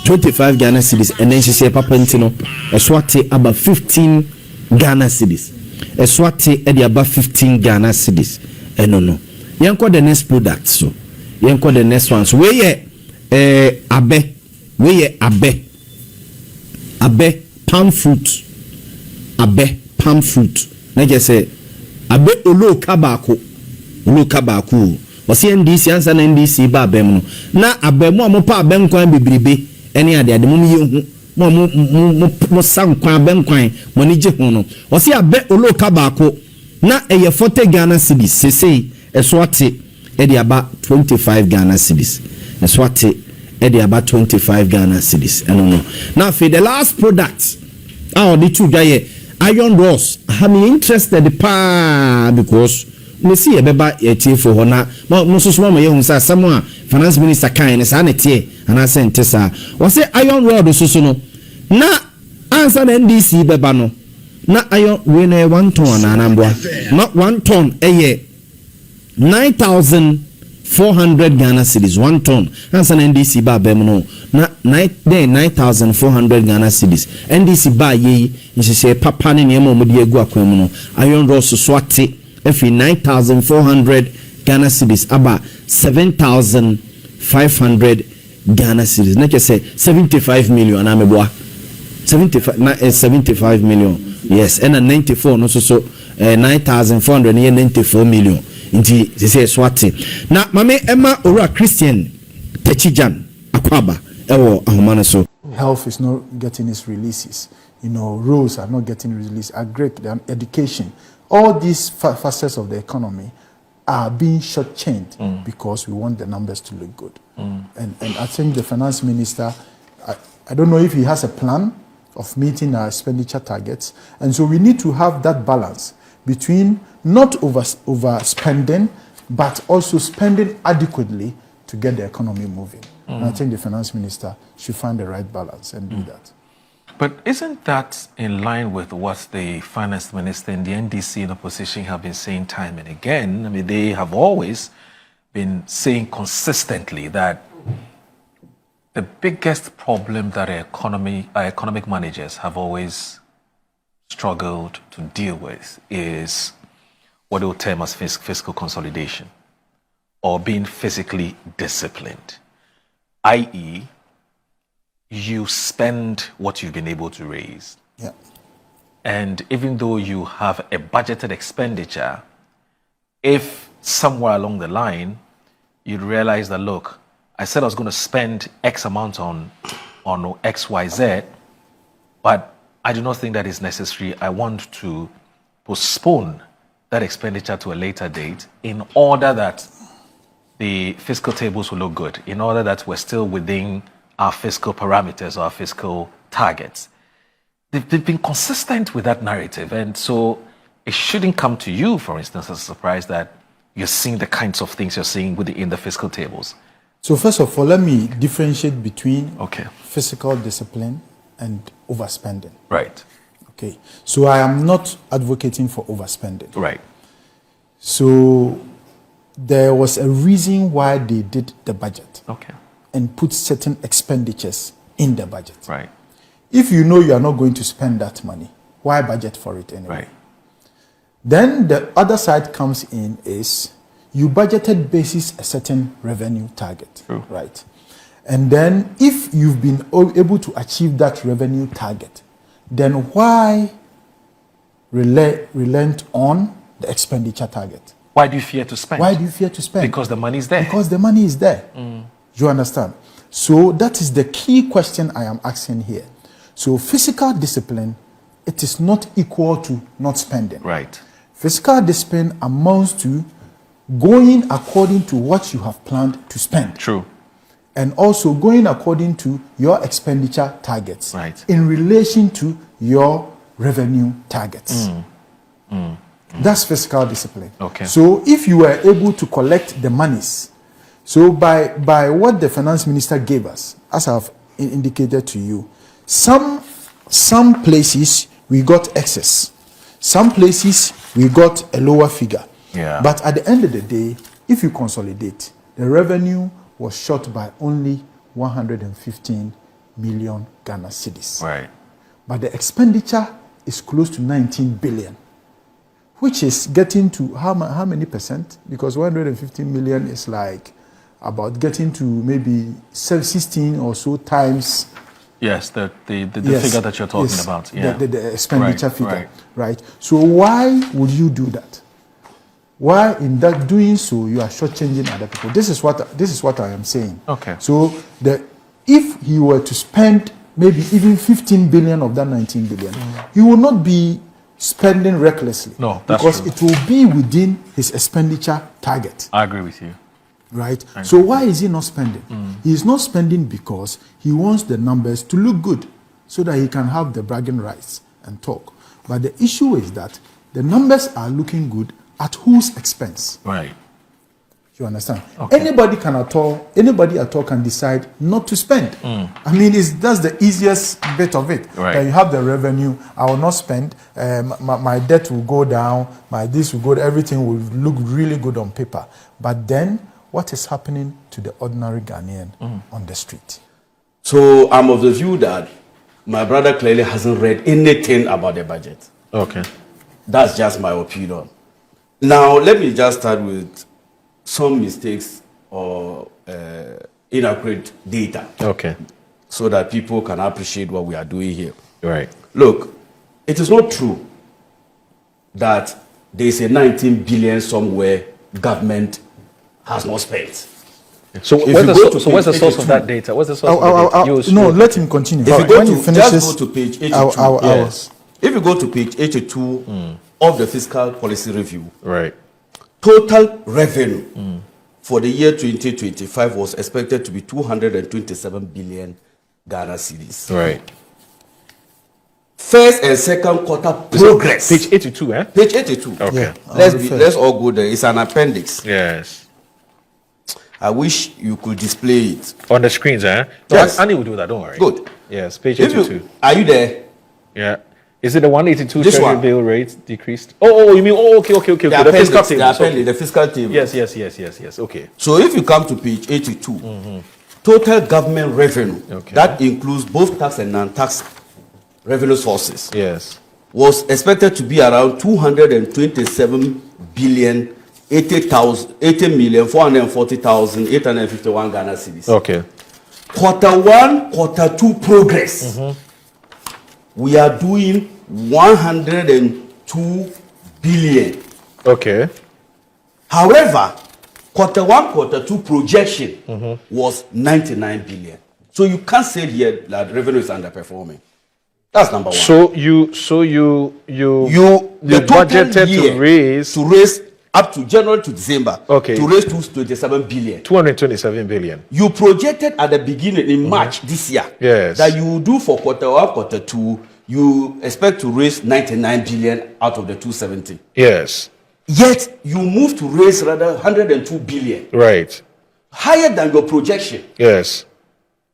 [SPEAKER 6] 25 Ghana cedis and then she say papa ntino eswate about 15 Ghana cedis eswate e dey about 15 Ghana cedis no yenko the next product so yenko the next one so we ye abe palm fruit na je say abe olo kabako wasi NDC ansa na NDC ba abem no na abemu amopa abenkwan bebrebe ene ade ade mum yehu mo sankwan abenkwan mo ni je hu no wasi abe olo kabako na eye 40 Ghana cedis sesei eswate e dey aba 25 Ghana cedis eswate e dey aba 25 Ghana cedis no now for the last product the two guy iron rods I'm interested because me see e beba Ay3hu ho na no so so ma ye hu sa samwa finance minister kan ne sa na tie ana sente sa wo say iron rod so no na answer na NDC beba no na iron we na 1 ton na anambwa not 1 ton 9,400 Ghana cedis 1 ton answer na NDC ba bem no na 9,400 Ghana cedis NDC ba ye nhye papa ne ne ma mo de egu akwan mu no iron rod so ate every 9,400 Ghana cedis about 7,500 Ghana cedis. Not just say 75 million. 75 million. Yes, and a 94 no so 9,494 million. Inti they say swati. Now, mame Emma Ora Christian Techijan Akwaba ewo ahomana so.
[SPEAKER 1] Health is not getting its releases. Roads are not getting released. Education. All these facets of the economy are being shortchanged because we want the numbers to look good. And I think the finance minister, I don't know if he has a plan of meeting our expenditure targets. And so we need to have that balance between not overspending, but also spending adequately to get the economy moving. And I think the finance minister should find the right balance and do that.
[SPEAKER 11] But isn't that in line with what the finance minister and the NDC in opposition have been saying time and again? I mean, they have always been saying consistently that the biggest problem that our economic managers have always struggled to deal with is what they will term as fiscal consolidation or being physically disciplined, i.e., you spend what you've been able to raise.
[SPEAKER 1] Yeah.
[SPEAKER 11] And even though you have a budgeted expenditure, if somewhere along the line, you'd realize that, look, I said I was going to spend X amount on XYZ, but I do not think that is necessary. I want to postpone that expenditure to a later date in order that the fiscal tables will look good, in order that we're still within our fiscal parameters or our fiscal targets. They've been consistent with that narrative. And so it shouldn't come to you, for instance, as a surprise that you're seeing the kinds of things you're seeing within the fiscal tables.
[SPEAKER 1] So first of all, let me differentiate between fiscal discipline and overspending.
[SPEAKER 11] Right.
[SPEAKER 1] Okay. So I am not advocating for overspending.
[SPEAKER 11] Right.
[SPEAKER 1] So there was a reason why they did the budget.
[SPEAKER 11] Okay.
[SPEAKER 1] And put certain expenditures in the budget.
[SPEAKER 11] Right.
[SPEAKER 1] If you know you are not going to spend that money, why budget for it anyway?
[SPEAKER 11] Right.
[SPEAKER 1] Then the other side comes in is you budgeted basis a certain revenue target.
[SPEAKER 11] True.
[SPEAKER 1] Right. And then if you've been able to achieve that revenue target, then why relent on the expenditure target?
[SPEAKER 11] Why do you fear to spend?
[SPEAKER 1] Why do you fear to spend?
[SPEAKER 11] Because the money is there.
[SPEAKER 1] Because the money is there. Do you understand? So that is the key question I am asking here. So fiscal discipline, it is not equal to not spending.
[SPEAKER 11] Right.
[SPEAKER 1] Fiscal discipline amounts to going according to what you have planned to spend.
[SPEAKER 11] True.
[SPEAKER 1] And also going according to your expenditure targets.
[SPEAKER 11] Right.
[SPEAKER 1] In relation to your revenue targets. That's fiscal discipline.
[SPEAKER 11] Okay.
[SPEAKER 1] So if you were able to collect the monies, So by what the finance minister gave us, as I've indicated to you, some places we got excess, some places we got a lower figure.
[SPEAKER 11] Yeah.
[SPEAKER 1] But at the end of the day, if you consolidate, the revenue was short by only 115 million Ghana cedis.
[SPEAKER 11] Right.
[SPEAKER 1] But the expenditure is close to 19 billion, which is getting to how many percent? Because 115 million is like about getting to maybe 16 or so times.
[SPEAKER 11] Yes, the
[SPEAKER 1] Yes,
[SPEAKER 11] figure that you're talking
[SPEAKER 1] yes,
[SPEAKER 11] about. Yeah.
[SPEAKER 1] the expenditure
[SPEAKER 11] Right,
[SPEAKER 1] figure. Right. So why would you do that? Why in that doing so you are shortchanging other people? This is what I am saying.
[SPEAKER 11] Okay.
[SPEAKER 1] So if he were to spend maybe even 15 billion of that 19 billion, he will not be spending recklessly.
[SPEAKER 11] No, that's
[SPEAKER 1] because
[SPEAKER 11] true.
[SPEAKER 1] it will be within his expenditure target.
[SPEAKER 11] I agree with you.
[SPEAKER 1] Right? So why is he not spending? He is not spending because he wants the numbers to look good so that he can have the bragging rights and talk. But the issue is that the numbers are looking good at whose expense?
[SPEAKER 11] Right.
[SPEAKER 1] You understand?
[SPEAKER 11] Okay.
[SPEAKER 1] Anybody at all can decide not to spend. I mean, that's the easiest bit of it.
[SPEAKER 11] Right.
[SPEAKER 1] That you have the revenue, I will not spend, my debt will go down, my this will go, everything will look really good on paper. But then, what is happening to the ordinary Ghanaian on the street?
[SPEAKER 12] So I'm of the view that my brother clearly hasn't read anything about the budget.
[SPEAKER 11] Okay.
[SPEAKER 12] That's just my opinion. Now, let me just start with some mistakes or inaccurate data.
[SPEAKER 11] Okay.
[SPEAKER 12] So that people can appreciate what we are doing here.
[SPEAKER 11] Right.
[SPEAKER 12] Look, it is not true that there is a 19 billion somewhere government has not spent.
[SPEAKER 11] So where's the source of that data? What's the source of the data?
[SPEAKER 1] No, let him continue.
[SPEAKER 12] If you go
[SPEAKER 1] when
[SPEAKER 12] to,
[SPEAKER 1] he finishes,
[SPEAKER 12] just go to page 82. Yes. If you go to page 82 of the fiscal policy review,
[SPEAKER 11] right,
[SPEAKER 12] total revenue for the year 2025 was expected to be 227 billion Ghana cedis.
[SPEAKER 11] Right.
[SPEAKER 12] First and second quarter progress.
[SPEAKER 11] Page 82, eh?
[SPEAKER 12] Page 82.
[SPEAKER 11] Okay.
[SPEAKER 1] Yeah.
[SPEAKER 12] Let's all go there. It's an appendix.
[SPEAKER 11] Yes.
[SPEAKER 12] I wish you could display it.
[SPEAKER 11] On the screens, eh? No,
[SPEAKER 12] Yes.
[SPEAKER 11] Annie will do that, don't worry.
[SPEAKER 12] Good.
[SPEAKER 11] Yes, page
[SPEAKER 12] If
[SPEAKER 11] 82.
[SPEAKER 12] are you there?
[SPEAKER 11] Yeah. Is it the 182
[SPEAKER 12] This
[SPEAKER 11] treasury
[SPEAKER 12] one.
[SPEAKER 11] bill rate decreased? Oh, you mean, okay.
[SPEAKER 12] The
[SPEAKER 11] The fiscal
[SPEAKER 12] appendix,
[SPEAKER 11] table.
[SPEAKER 12] the appendix, the fiscal table.
[SPEAKER 11] Yes. Okay.
[SPEAKER 12] So if you come to page 82, total government revenue,
[SPEAKER 11] Okay.
[SPEAKER 12] that includes both tax and non-tax revenue sources,
[SPEAKER 11] Yes.
[SPEAKER 12] was expected to be around 227 billion 80,440,851 Ghana cedis.
[SPEAKER 11] Okay.
[SPEAKER 12] Quarter one, quarter two progress. We are doing 102 billion.
[SPEAKER 11] Okay.
[SPEAKER 12] However, quarter one, quarter two projection was 99 billion. So you can't say here that revenue is underperforming. That's number one.
[SPEAKER 11] So you
[SPEAKER 12] the total
[SPEAKER 11] budgeted
[SPEAKER 12] year
[SPEAKER 11] to
[SPEAKER 12] raise up to January to December.
[SPEAKER 11] Okay.
[SPEAKER 12] To raise 227 billion.
[SPEAKER 11] 227 billion.
[SPEAKER 12] You projected at the beginning in March this year.
[SPEAKER 11] Yes.
[SPEAKER 12] That you will do for quarter one, quarter two. You expect to raise 99 billion out of the 270.
[SPEAKER 11] Yes.
[SPEAKER 12] Yet you move to raise rather 102 billion.
[SPEAKER 11] Right.
[SPEAKER 12] Higher than your projection.
[SPEAKER 11] Yes.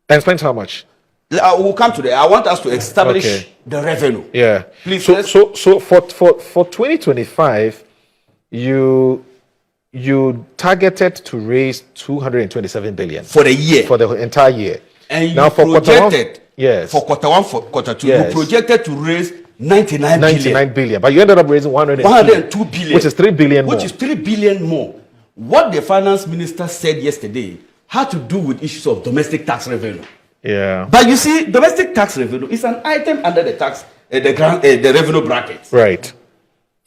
[SPEAKER 11] And spent how much?
[SPEAKER 12] I will come to that. I want us to establish
[SPEAKER 11] Okay.
[SPEAKER 12] the revenue.
[SPEAKER 11] Yeah.
[SPEAKER 12] Please.
[SPEAKER 11] So for 2025, you targeted to raise 227 billion
[SPEAKER 12] for the year.
[SPEAKER 11] For the entire year.
[SPEAKER 12] And you
[SPEAKER 11] now for
[SPEAKER 12] projected
[SPEAKER 11] quarter one, yes.
[SPEAKER 12] For quarter one, for quarter two,
[SPEAKER 11] Yes.
[SPEAKER 12] you projected to raise 99
[SPEAKER 11] billion. But you ended up raising
[SPEAKER 12] 102 billion.
[SPEAKER 11] Which is 3 billion more.
[SPEAKER 12] Which is 3 billion more. What the finance minister said yesterday had to do with issues of domestic tax revenue.
[SPEAKER 11] Yeah.
[SPEAKER 12] But you see, domestic tax revenue is an item under the tax, the revenue bracket.
[SPEAKER 11] Right.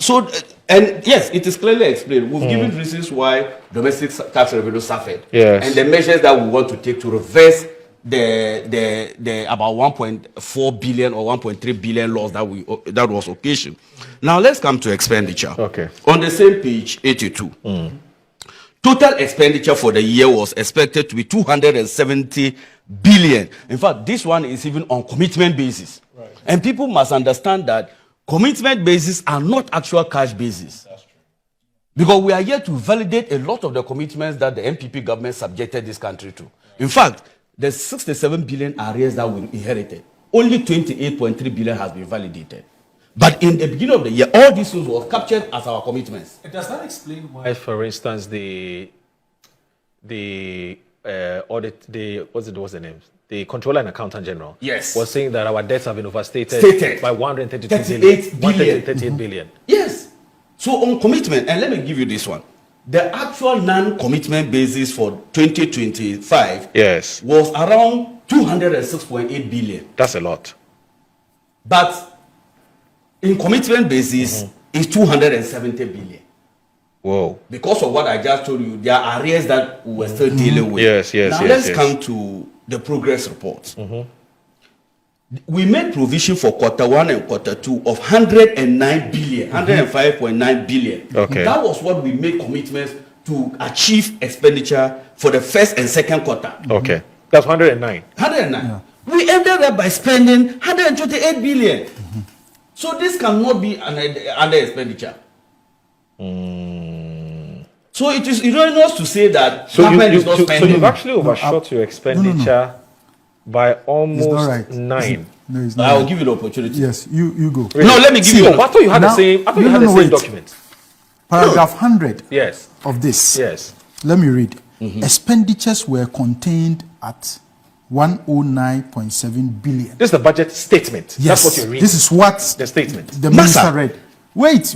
[SPEAKER 12] So, and yes, it is clearly explained. We've given reasons why domestic tax revenue suffered.
[SPEAKER 11] Yes.
[SPEAKER 12] And the measures that we want to take to reverse the about 1.4 billion or 1.3 billion loss that was occasioned. Now let's come to expenditure.
[SPEAKER 11] Okay.
[SPEAKER 12] On the same page 82. Total expenditure for the year was expected to be 270 billion. In fact, this one is even on commitment basis. Right. And people must understand that commitment basis are not actual cash basis. That's true. Because we are here to validate a lot of the commitments that the MPP government subjected this country to. In fact, the 67 billion arrears that we inherited, only 28.3 billion has been validated. But in the beginning of the year, all these things were captured as our commitments.
[SPEAKER 11] Does that explain why, for instance, the audit, what's the name? The Controller and Accountant General,
[SPEAKER 12] yes,
[SPEAKER 11] was saying that our debts have been overstated by 138 billion.
[SPEAKER 12] Yes. So on commitment, and let me give you this one. The actual non-commitment basis for 2025 was around 206.8 billion.
[SPEAKER 11] That's a lot.
[SPEAKER 12] But in commitment basis, it's 270 billion.
[SPEAKER 11] Whoa.
[SPEAKER 12] Because of what I just told you, there are arrears that we were still dealing with. Now let's come to the progress reports. We made provision for quarter 1 and quarter 2 of 109 billion, 105.9 billion.
[SPEAKER 11] Okay.
[SPEAKER 12] That was what we made commitments to achieve expenditure for the first and second quarter.
[SPEAKER 11] Okay. That's 109.
[SPEAKER 12] 109. Yeah. We ended up by spending 128 billion. So this cannot be under expenditure. So it is erroneous to say that government is not spending.
[SPEAKER 11] So you've actually overshot your expenditure by almost 9.
[SPEAKER 3] No, it's not.
[SPEAKER 12] I will give you the opportunity.
[SPEAKER 3] Yes, you go.
[SPEAKER 12] Really? No, let me give you.
[SPEAKER 11] I thought you had the same. I thought you had the same document.
[SPEAKER 3] Paragraph 100.
[SPEAKER 11] Yes.
[SPEAKER 3] Of this.
[SPEAKER 11] Yes.
[SPEAKER 3] Let me read. Expenditures were contained at 109.7 billion.
[SPEAKER 11] This is the budget statement.
[SPEAKER 3] Yes.
[SPEAKER 11] That's what you're reading.
[SPEAKER 3] This is what
[SPEAKER 11] the statement.
[SPEAKER 3] The minister read. Wait.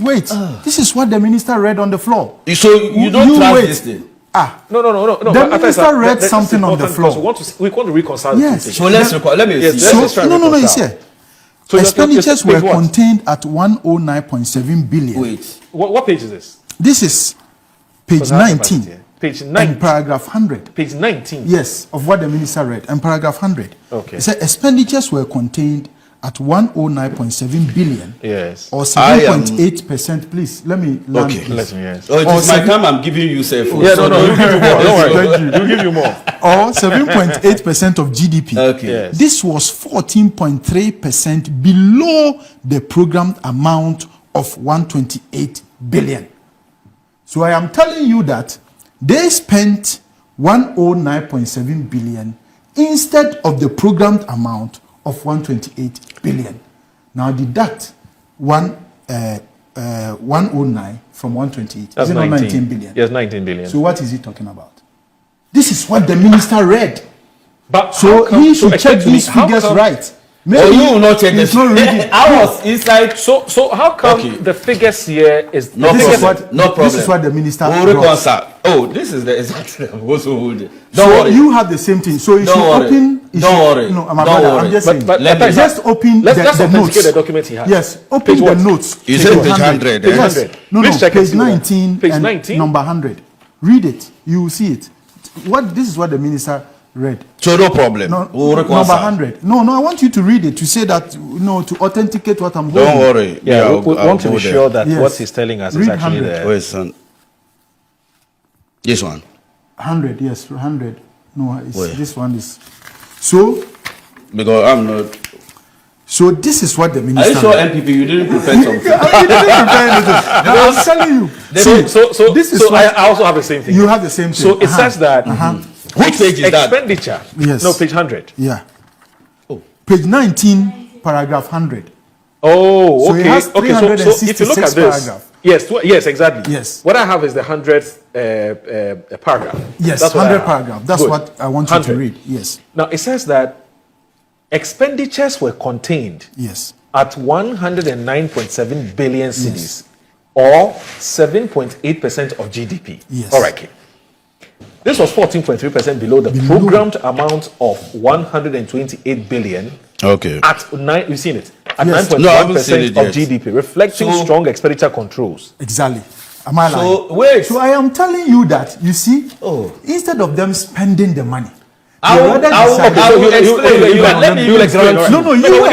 [SPEAKER 3] This is what the minister read on the floor.
[SPEAKER 12] So you don't trust this thing?
[SPEAKER 11] No.
[SPEAKER 3] The minister read something on the floor.
[SPEAKER 11] We want to reconcile.
[SPEAKER 3] Yes.
[SPEAKER 12] So let's let me see.
[SPEAKER 3] No, it's here. So expenditures were contained at 109.7 billion.
[SPEAKER 12] Wait.
[SPEAKER 11] What page is this?
[SPEAKER 3] This is page 19.
[SPEAKER 11] Page 19.
[SPEAKER 3] And paragraph 100.
[SPEAKER 11] Page 19.
[SPEAKER 3] Yes, of what the minister read. And paragraph 100.
[SPEAKER 11] Okay.
[SPEAKER 3] It said expenditures were contained at 109.7 billion.
[SPEAKER 11] Yes.
[SPEAKER 3] Or 7.8%. Please, let me land.
[SPEAKER 12] Okay.
[SPEAKER 11] Let me, yes.
[SPEAKER 12] Oh, it is my time I'm giving you, sir.
[SPEAKER 11] Yeah, no, you give you more. Don't worry. Thank you. We'll give you more.
[SPEAKER 3] Or 7.8% of GDP.
[SPEAKER 12] Okay.
[SPEAKER 11] Yes.
[SPEAKER 3] This was 14.3% below the programmed amount of 128 billion. So I am telling you that they spent 109.7 billion instead of the programmed amount of 128 billion. Now deduct 109 from 128.
[SPEAKER 11] That's
[SPEAKER 3] is it 19 billion?
[SPEAKER 11] Yes, 19 billion.
[SPEAKER 3] So what is he talking about? This is what the minister read.
[SPEAKER 11] But
[SPEAKER 3] so he should check these figures right.
[SPEAKER 12] Maybe you will not check this.
[SPEAKER 3] I
[SPEAKER 12] was inside.
[SPEAKER 11] So how come the figures here is
[SPEAKER 12] no problem?
[SPEAKER 3] This is what the minister
[SPEAKER 12] Oh, this is the exact thing I'm also holding.
[SPEAKER 3] Don't worry. You have the same thing. So you should open.
[SPEAKER 12] Don't worry.
[SPEAKER 3] No, I'm just saying.
[SPEAKER 11] But
[SPEAKER 3] just open
[SPEAKER 11] let's
[SPEAKER 3] the notes.
[SPEAKER 11] The document he has.
[SPEAKER 3] Yes, open the notes.
[SPEAKER 12] You said page 100.
[SPEAKER 3] Page 100. No, page 19.
[SPEAKER 11] Page 19.
[SPEAKER 3] Number 100. Read it. You will see it. This is what the minister read.
[SPEAKER 12] So no problem.
[SPEAKER 3] Number 100. No, I want you to read it to say that, to authenticate what I'm holding.
[SPEAKER 12] Don't worry.
[SPEAKER 11] Yeah, we want to be sure that what he's telling us is actually
[SPEAKER 3] 100.
[SPEAKER 11] there.
[SPEAKER 12] Wait, son. This one.
[SPEAKER 3] 100, yes, 100. No, this one is. So.
[SPEAKER 12] Because I'm not.
[SPEAKER 3] So this is what the minister.
[SPEAKER 12] Are you sure MPP you didn't prepare something?
[SPEAKER 3] I didn't prepare anything. I'm telling you.
[SPEAKER 11] So I also have the same thing.
[SPEAKER 3] You have the same thing.
[SPEAKER 11] So it says that.
[SPEAKER 12] Which page is that?
[SPEAKER 11] Expenditure.
[SPEAKER 3] Yes.
[SPEAKER 11] No, page 100.
[SPEAKER 3] Yeah. Oh. Page 19, paragraph 100.
[SPEAKER 11] Oh, okay.
[SPEAKER 3] So it has 366
[SPEAKER 11] so if you look at this, yes, exactly.
[SPEAKER 3] Yes.
[SPEAKER 11] What I have is the 100th paragraph.
[SPEAKER 3] Yes,
[SPEAKER 11] that's
[SPEAKER 3] 100 paragraph. That's what I want you
[SPEAKER 11] 100.
[SPEAKER 3] to read. Yes.
[SPEAKER 11] Now it says that expenditures were contained.
[SPEAKER 3] Yes.
[SPEAKER 11] At 109.7 billion cedis, or 7.8% of GDP.
[SPEAKER 3] Yes.
[SPEAKER 11] All right. Okay. This was 14.3% below the programmed amount of 128 billion.
[SPEAKER 12] Okay.
[SPEAKER 11] At 9, you've seen it. At
[SPEAKER 3] Yes.
[SPEAKER 11] 9.1% of GDP, reflecting strong expenditure controls.
[SPEAKER 3] Exactly. Am I lying?
[SPEAKER 12] So wait.
[SPEAKER 3] So I am telling you that, you see, instead of them spending the money,
[SPEAKER 12] I will explain. Let me explain.
[SPEAKER 3] No, you were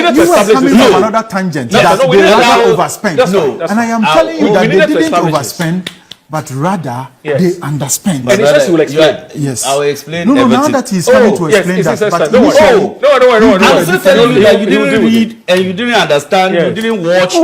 [SPEAKER 3] coming from another tangent. That they rather overspent. And I am telling you that they didn't overspend.
[SPEAKER 4] but rather
[SPEAKER 11] Yes.
[SPEAKER 4] they underspend.
[SPEAKER 11] And he says he will explain.
[SPEAKER 4] Yes.
[SPEAKER 12] I will explain.
[SPEAKER 4] No, now
[SPEAKER 12] everything.
[SPEAKER 4] that he's coming to explain
[SPEAKER 11] yes,
[SPEAKER 4] that, but
[SPEAKER 11] don't worry.
[SPEAKER 4] initially,
[SPEAKER 11] Don't worry.
[SPEAKER 12] I'm still telling you that you
[SPEAKER 11] He will
[SPEAKER 12] didn't
[SPEAKER 11] deal with
[SPEAKER 12] read and you didn't understand,
[SPEAKER 11] Yes.
[SPEAKER 12] you didn't watch,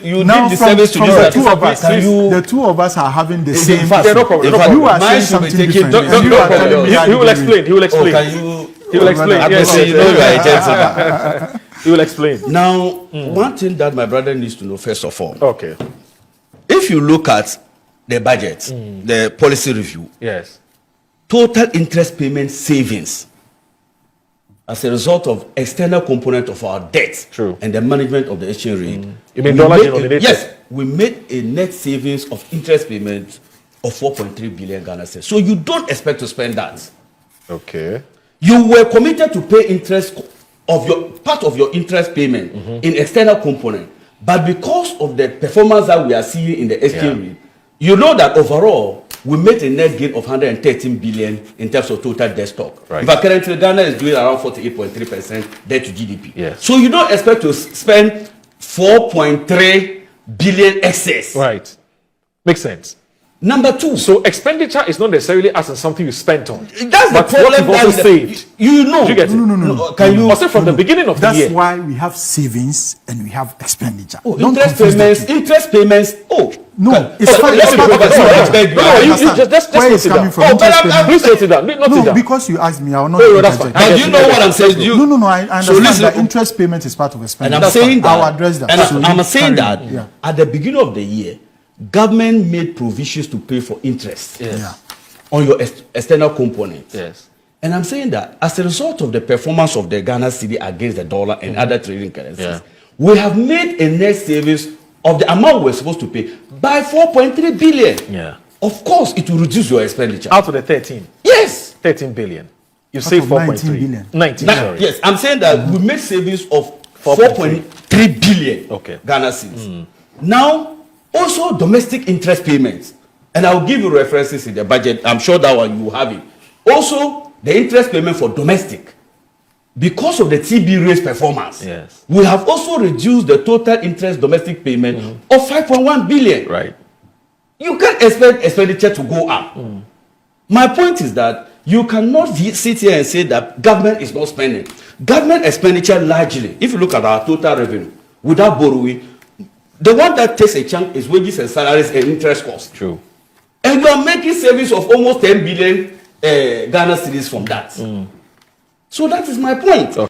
[SPEAKER 12] you
[SPEAKER 4] now
[SPEAKER 12] did the service to
[SPEAKER 4] from
[SPEAKER 12] this
[SPEAKER 4] the
[SPEAKER 12] that
[SPEAKER 4] two of us,
[SPEAKER 12] you
[SPEAKER 4] the two of us are having the
[SPEAKER 12] in
[SPEAKER 4] same.
[SPEAKER 12] fact,
[SPEAKER 11] Yeah, no problem,
[SPEAKER 12] in
[SPEAKER 11] no
[SPEAKER 12] fact,
[SPEAKER 11] problem.
[SPEAKER 4] You are
[SPEAKER 12] mine
[SPEAKER 4] saying
[SPEAKER 12] should be
[SPEAKER 4] something
[SPEAKER 12] taken.
[SPEAKER 4] different.
[SPEAKER 12] Don't
[SPEAKER 4] And you
[SPEAKER 11] No
[SPEAKER 4] are
[SPEAKER 11] problem.
[SPEAKER 4] telling me how
[SPEAKER 11] He will
[SPEAKER 4] you
[SPEAKER 11] explain. He will
[SPEAKER 12] Oh,
[SPEAKER 11] explain.
[SPEAKER 12] can you?
[SPEAKER 11] He will explain.
[SPEAKER 12] I
[SPEAKER 11] Yes,
[SPEAKER 12] see,
[SPEAKER 11] yes,
[SPEAKER 12] you know you are a
[SPEAKER 11] yes.
[SPEAKER 12] gentleman.
[SPEAKER 11] He will explain.
[SPEAKER 12] Now, one thing that my brother needs to know first of all,
[SPEAKER 11] Okay.
[SPEAKER 12] if you look at the budget, the policy review,
[SPEAKER 11] Yes.
[SPEAKER 12] total interest payment savings as a result of external component of our debt
[SPEAKER 11] True.
[SPEAKER 12] and the management of the exchange rate.
[SPEAKER 11] You mean
[SPEAKER 12] we
[SPEAKER 11] dollar
[SPEAKER 12] made
[SPEAKER 11] denominated?
[SPEAKER 12] Yes, we made a net savings of interest payment of 4.3 billion Ghana cedis. So you don't expect to spend that.
[SPEAKER 11] Okay.
[SPEAKER 12] You were committed to pay interest of your part of your interest payment in external component, but because of the performance that we are seeing in the exchange rate, you know that overall we made a net gain of 113 billion in terms of total debt stock.
[SPEAKER 11] Right.
[SPEAKER 12] But currently Ghana is doing around 48.3% debt to GDP.
[SPEAKER 11] Yes.
[SPEAKER 12] So you don't expect to spend 4.3 billion excess.
[SPEAKER 11] Right. Makes sense.
[SPEAKER 12] Number two,
[SPEAKER 11] So expenditure is not necessarily as in something you spent on.
[SPEAKER 12] that's the
[SPEAKER 11] But what
[SPEAKER 12] problem
[SPEAKER 11] you've also
[SPEAKER 12] that
[SPEAKER 11] saved.
[SPEAKER 12] you know.
[SPEAKER 11] Do you get it?
[SPEAKER 4] No.
[SPEAKER 12] Can you
[SPEAKER 11] Also from the beginning of the
[SPEAKER 4] That's
[SPEAKER 11] year.
[SPEAKER 4] why we have savings and we have expenditure.
[SPEAKER 12] Oh,
[SPEAKER 4] Don't
[SPEAKER 12] interest
[SPEAKER 4] confuse the
[SPEAKER 12] payments,
[SPEAKER 4] two.
[SPEAKER 12] interest payments. Oh,
[SPEAKER 4] No, it's
[SPEAKER 12] oh,
[SPEAKER 4] fine.
[SPEAKER 12] let
[SPEAKER 4] It's
[SPEAKER 12] me
[SPEAKER 4] part
[SPEAKER 12] go
[SPEAKER 4] of
[SPEAKER 12] back.
[SPEAKER 4] the
[SPEAKER 12] No,
[SPEAKER 4] story.
[SPEAKER 12] I beg you.
[SPEAKER 11] No,
[SPEAKER 12] I
[SPEAKER 11] you
[SPEAKER 12] understand.
[SPEAKER 11] just
[SPEAKER 4] Where
[SPEAKER 11] note
[SPEAKER 4] it's
[SPEAKER 11] it
[SPEAKER 4] coming
[SPEAKER 11] down.
[SPEAKER 4] from.
[SPEAKER 12] Oh, but
[SPEAKER 4] interest
[SPEAKER 12] I'm-
[SPEAKER 4] payment.
[SPEAKER 11] Please note it down. Note
[SPEAKER 4] No,
[SPEAKER 11] it down.
[SPEAKER 4] because you asked me, I will not.
[SPEAKER 11] No, that's
[SPEAKER 4] interject.
[SPEAKER 11] fine.
[SPEAKER 12] But do you know what I'm saying?
[SPEAKER 4] No, I understand
[SPEAKER 12] listen-
[SPEAKER 4] that interest payment is part of
[SPEAKER 12] And
[SPEAKER 4] expenditure.
[SPEAKER 12] I'm saying that.
[SPEAKER 4] I'll address that.
[SPEAKER 12] And
[SPEAKER 4] So
[SPEAKER 12] I'm
[SPEAKER 4] you
[SPEAKER 12] saying
[SPEAKER 4] carry
[SPEAKER 12] that
[SPEAKER 4] on. Yeah.
[SPEAKER 12] at the beginning of the year, government made provisions to pay for interest
[SPEAKER 4] Yeah.
[SPEAKER 12] on your external components.
[SPEAKER 11] Yes.
[SPEAKER 12] And I'm saying that as a result of the performance of the Ghana cedi against the dollar and other trading currencies,
[SPEAKER 11] Yeah.
[SPEAKER 12] we have made a net savings of the amount we're supposed to pay by 4.3 billion.
[SPEAKER 11] Yeah.
[SPEAKER 12] Of course, it will reduce your expenditure.
[SPEAKER 11] Out of the 13.
[SPEAKER 12] Yes.
[SPEAKER 11] 13 billion. You
[SPEAKER 4] Out
[SPEAKER 11] save
[SPEAKER 4] of
[SPEAKER 11] 4.3.
[SPEAKER 4] 19 billion.
[SPEAKER 11] 19,
[SPEAKER 12] Now,
[SPEAKER 11] sorry.
[SPEAKER 12] yes, I'm saying that we made savings of
[SPEAKER 11] 4.3
[SPEAKER 12] 4.3 billion
[SPEAKER 11] Okay.
[SPEAKER 12] Ghana cedis. Now, also domestic interest payments, and I'll give you references in the budget. I'm sure that one you will have it. Also, the interest payment for domestic, because of the TB rates performance,
[SPEAKER 11] Yes.
[SPEAKER 12] we have also reduced the total interest domestic payment of 5.1 billion.
[SPEAKER 11] Right.
[SPEAKER 12] You can't expect expenditure to go up. My point is that you cannot sit here and say that government is not spending. Government expenditure largely, if you look at our total revenue, without borrowing, the one that takes a chunk is wages and salaries and interest costs.
[SPEAKER 11] True.
[SPEAKER 12] And you are making savings of almost 10 billion Ghana cedis from that. So that is my point.